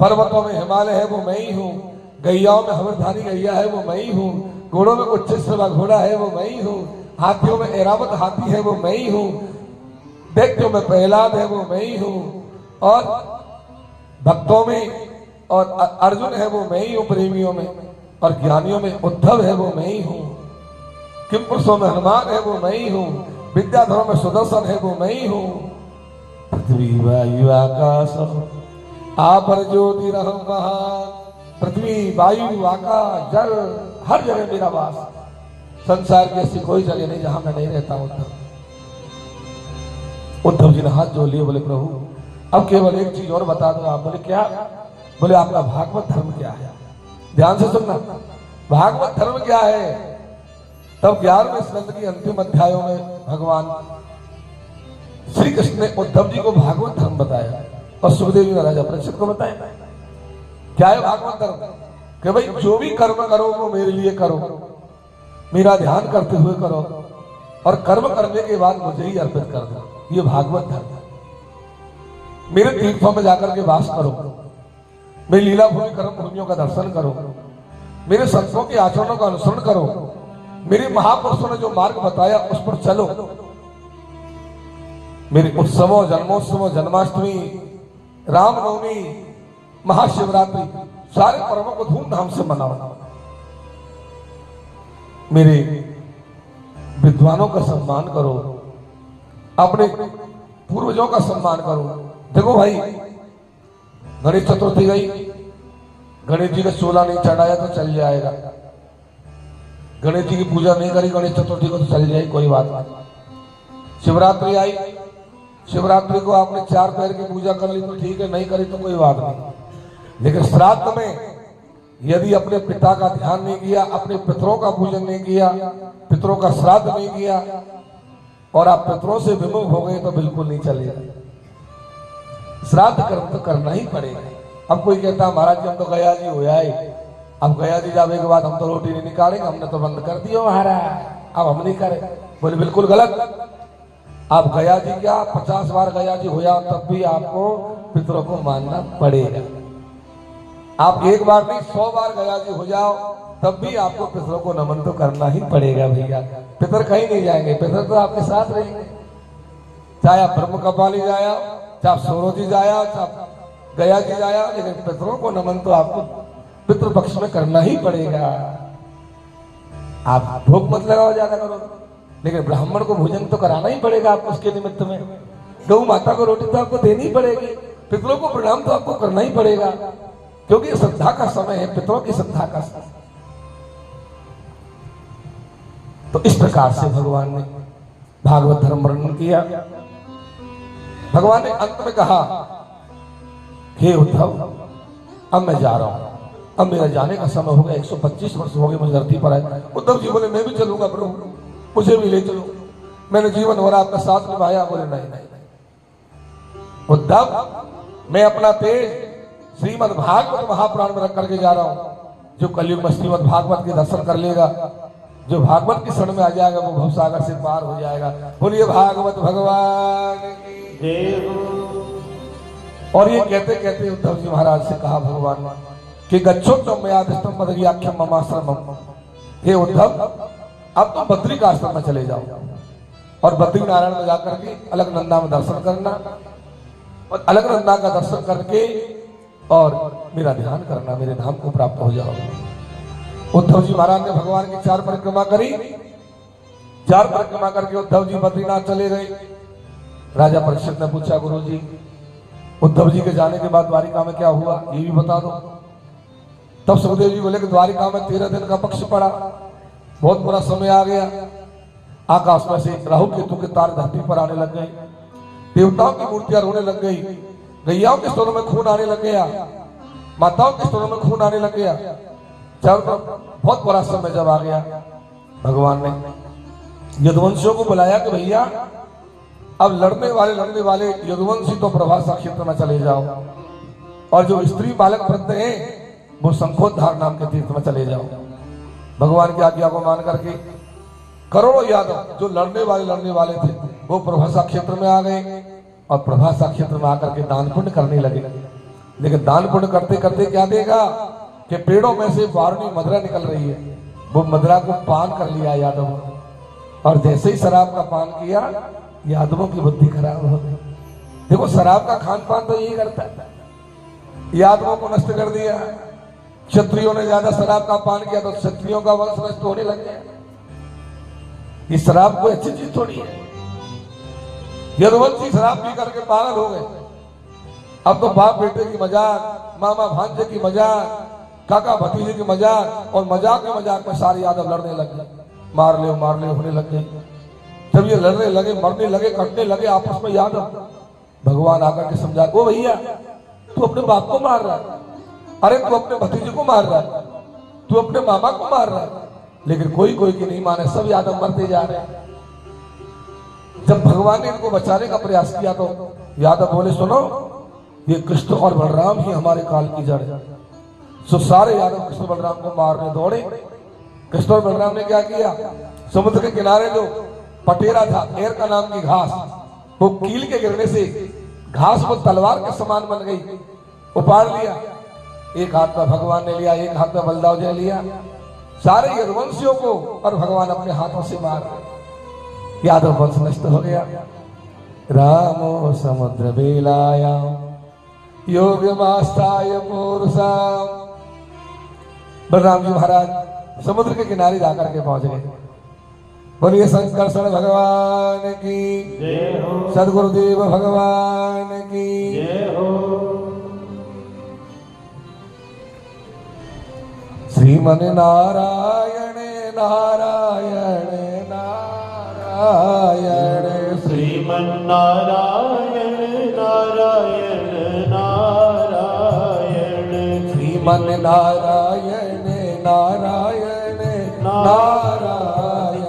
पर्वतों में हिमालय है वो मैं ही हूँ, गैयाओं में हवरधारी गैया है वो मैं ही हूँ, घोड़ों में उच्चैश्रवा घोड़ा है वो मैं ही हूँ, हाथियों में ऐरावत हाथी है वो मैं ही हूँ, दैत्यों में प्रहलाद है वो मैं ही हूँ, और भक्तों में और अर्जुन है वो मैं ही हूँ, प्रेमियों में, और ज्ञानियों में उद्धव है वो मैं ही हूँ, किम पुरुषों में हनुमान है वो मैं ही हूँ, विद्याधरों में सुदर्शन है वो मैं ही हूँ। पृथ्वी वायु आकाश आपर ज्योतिरहं महान, पृथ्वी वायु आकाश जल हर जगह मेरा वास, संसार की ऐसी कोई जगह नहीं जहां मैं नहीं रहता हूं। उद्धव जी ने हाथ जोड़ लिए, बोले प्रभु अब केवल एक चीज और बता दो। आप बोले क्या? बोले आपका भागवत धर्म क्या है? ध्यान से सुनना, भागवत धर्म क्या है? तब 11वें स्कंद की अंतिम अध्यायों में भगवान श्री कृष्ण ने उद्धव जी को भागवत धर्म बताया और सुखदेव जी ने राजा परीक्षित को बताया। क्या है भागवत धर्म? कि भाई जो भी कर्म करो वो मेरे लिए करो, मेरा ध्यान करते हुए करो, और कर्म करने के बाद मुझे ही अर्पित कर दो। ये भागवत धर्म है। मेरे तीर्थों में जाकर के वास करो, मेरी लीला भूमि कर्म भूमियों का दर्शन करो, मेरे संतों के आचरणों का अनुसरण करो, मेरे महापुरुषों ने जो मार्ग बताया उस पर चलो, मेरे उत्सवों जन्मोत्सवों जन्माष्टमी रामनवमी महाशिवरात्रि सारे पर्वों को धूमधाम से मनाओ, मेरे विद्वानों का सम्मान करो, अपने पूर्वजों का सम्मान करो। देखो भाई, गणेश चतुर्थी गई, गणेश जी का चोला नहीं चढ़ाया तो चल जाएगा, गणेश जी की पूजा नहीं करी गणेश चतुर्थी को तो चल जाए, कोई बात नहीं। शिवरात्रि आई, शिवरात्रि को आपने 4 पैर की पूजा कर ली तो ठीक है, नहीं करी तो कोई बात नहीं। लेकिन श्राद्ध में यदि अपने पिता का ध्यान नहीं किया, अपने पितरों का पूजन नहीं किया, पितरों का श्राद्ध नहीं किया और आप पितरों से विमुख हो गए तो बिल्कुल नहीं चलेगा। श्राद्ध कर्म तो करना ही पड़ेगा। अब कोई कहता महाराज जी हम तो गया जी हो आए, अब गया जी जाने के बाद हम तो रोटी नहीं निकालेंगे, हमने तो बंद कर दिया महाराज, अब हम नहीं करें। बोले बिल्कुल गलत। आप गया जी क्या 50 बार गया जी होया तब भी आपको पितरों को मानना पड़ेगा। आप एक बार नहीं 100 बार गया जी हो जाओ तब भी आपको पितरों को नमन तो करना ही पड़ेगा भैया। पितर कहीं नहीं जाएंगे, पितर तो आपके साथ रहेंगे। चाहे आप ब्रह्म कपाली जाया, चाहे आप सोरोजी जाया, चाहे गया जी जाया, लेकिन पितरों को नमन तो आपको पितृ पक्ष में करना ही पड़ेगा। आप भोग मत लगाओ ज्यादा करो, लेकिन ब्राह्मण को भोजन तो कराना ही पड़ेगा आपको। उसके निमित्त में गौ माता को रोटी तो आपको देनी पड़ेगी, पितरों को प्रणाम तो आपको करना ही पड़ेगा, क्योंकि श्रद्धा का समय है, पितरों की श्रद्धा का समय। तो इस प्रकार से भगवान ने भागवत धर्म वर्णन किया। भगवान ने अंत में कहा, हे उद्धव अब मैं जा रहा हूं, अब मेरा जाने का समय हो गया, 125 वर्ष हो गए मुझे धरती पर आए। उद्धव जी बोले मैं भी चलूंगा प्रभु, मुझे भी ले चलो, मैंने जीवन भर आपका साथ निभाया। बोले नहीं नहीं नहीं उद्धव, मैं अपना तेज श्रीमद् भागवत महापुराण में रख करके जा रहा हूं। जो कलयुग में श्रीमद् भागवत के दर्शन कर लेगा, जो भागवत की शरण में आ जाएगा, वो भवसागर से पार हो जाएगा। बोलिए भागवत भगवान की जय। और ये कहते कहते उद्धव जी महाराज से कहा भगवान कि गच्छोत्तम मयादिष्टम मदर्याख्यम ममाश्रमम। हे उद्धव अब तो बद्री का आश्रम में चले जाओ और बद्री नारायण में जाकर के अलकनंदा में दर्शन करना, और अलकनंदा का दर्शन करके और मेरा ध्यान करना, मेरे धाम को प्राप्त हो जाओ। उद्धव जी महाराज ने भगवान की 4 परिक्रमा करी। 4 परिक्रमा करके उद्धव जी बद्रीनाथ चले गए। राजा परीक्षित ने पूछा, गुरु जी उद्धव जी के जाने के बाद द्वारिका में क्या हुआ, ये भी बता दो। तब सुखदेव जी बोले कि द्वारिका में 13 दिन का पक्ष पड़ा, बहुत बुरा समय आ गया। आकाश में से राहु केतु के तार धरती पर आने लग गए, देवताओं की मूर्तियां रोने लग गई, गैयाओं के स्तनों में खून आने लग गया, माताओं के स्तनों में खून आने लग गया। चारों तरफ बहुत बुरा समय जब आ गया, भगवान ने यदुवंशियों को बुलाया कि भैया अब लड़ने वाले यदुवंशी तो प्रभासा क्षेत्र में चले जाओ, और जो स्त्री बालक वृद्ध हैं वो शंखोद्धार नाम के तीर्थ में चले जाओ। भगवान की आज्ञा को मान करके करोड़ों यादव जो लड़ने वाले थे वो प्रभासा क्षेत्र में आ गए, और प्रभासा क्षेत्र में आकर के दान पुण्य करने लगे। लेकिन दान पुण्य करते करते क्या देगा कि पेड़ों में से वारुणी मदिरा निकल रही है, वो मदिरा को पान कर लिया यादवों ने, और जैसे ही शराब का पान किया यादवों की बुद्धि खराब हो गई। देखो शराब का खान पान तो यही करता है, यादवों को नष्ट कर दिया। क्षत्रियों ने ज्यादा शराब का पान किया तो क्षत्रियों का वंश नष्ट होने लग गया। ये शराब कोई अच्छी चीज थोड़ी है। यदुवंशी शराब पी करके पागल हो गए। अब तो बाप बेटे की मजाक, मामा भांजे की मजाक, काका भतीजे की मजाक, और मजाक में सारे यादव लड़ने लग गए। मार ले होने लग गए। जब ये लड़ने लगे, मरने लगे, कटने लगे आपस में यादव, भगवान आकर के समझा, ओ भैया तू अपने बाप को मार रहा है, अरे तू अपने भतीजे को मार रहा है, तू अपने मामा को मार रहा है। लेकिन कोई की नहीं माने, सब यादव मरते जा रहे हैं। जब भगवान ने इनको बचाने का प्रयास किया तो यादव बोले, सुनो ये कृष्ण और बलराम ही हमारे काल की जड़ है। सो सारे यादव कृष्ण बलराम को मारने दौड़े। कृष्ण और बलराम ने क्या किया, समुद्र के किनारे जो पटेरा था, एर का नाम की घास, वो कील के गिरने से घास वो तलवार के समान बन गई, उपाड़ लिया। एक हाथ में भगवान ने लिया, एक हाथ में बलदाव जी ने लिया, सारे यदुवंशियों को और भगवान अपने हाथों से मार रहे। यादव वंश नष्ट हो गया। रामो समुद्र बेलाया योग मास्ताय पुरुषा। बलराम जी महाराज समुद्र के किनारे जाकर के पहुंच गए। बोलिए शंकरषण भगवान की जय हो, सदगुरुदेव भगवान की जय हो। श्रीमन नारायण नारायण नारायण श्रीमन नारायण नारायण नारायण श्रीमन नारायण नारायण नारायण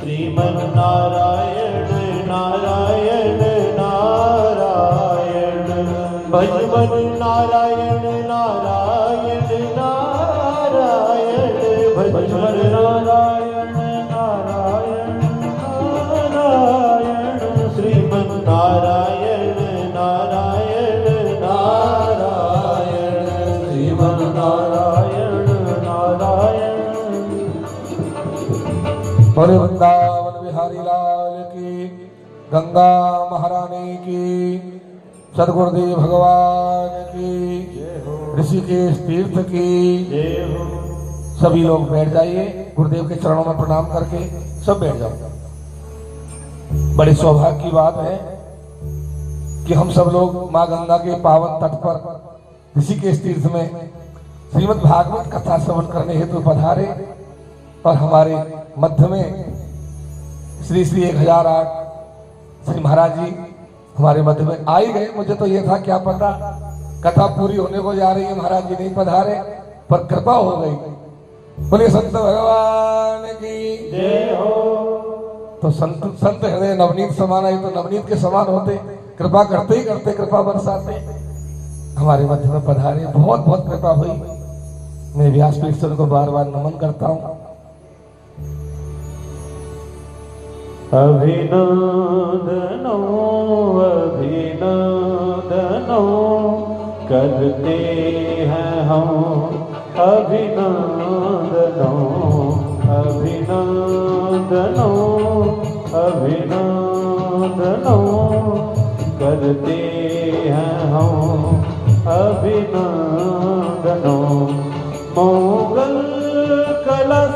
श्रीमन नारायण नारायण नारायण भजमन नारायण नारायण नारायण भजमन नारायण नारायण नारायण श्रीमन नारायण नारायण नारायण श्रीमन नारायण नारायण। बोले वृंदावन बिहारी लाल की, गंगा महारानी की, सदगुरुदेव भगवान की, ऋषिकेश तीर्थ की। सभी लोग बैठ जाइए, गुरुदेव के चरणों में प्रणाम करके सब बैठ जाओ। बड़े सौभाग्य की बात है कि हम सब लोग माँ गंगा के पावन तट पर ऋषिकेश तीर्थ में श्रीमद् भागवत कथा श्रवण करने हेतु पधारे, और हमारे मध्य में श्री 1008 श्री महाराज जी हमारे मध्य में आ ही गए। मुझे तो ये था क्या पता कथा पूरी होने को जा रही है, महाराज जी नहीं पधारे, पर कृपा हो गई। बोलिए संत भगवान की जय हो। तो संत हृदय नवनीत समान है, तो नवनीत के समान होते, कृपा करते ही करते कृपा बरसाते हमारे मध्य में पधारे। बहुत बहुत कृपा हुई। मैं व्यासपीठ से उनको बार बार नमन करता हूँ। अभिनंदनो अभिनंदनो करते हैं हम, अभिनंदनो अभिनंदनो अभिनंदनो करते हैं हम, अभिनंदनो। मंगल कलश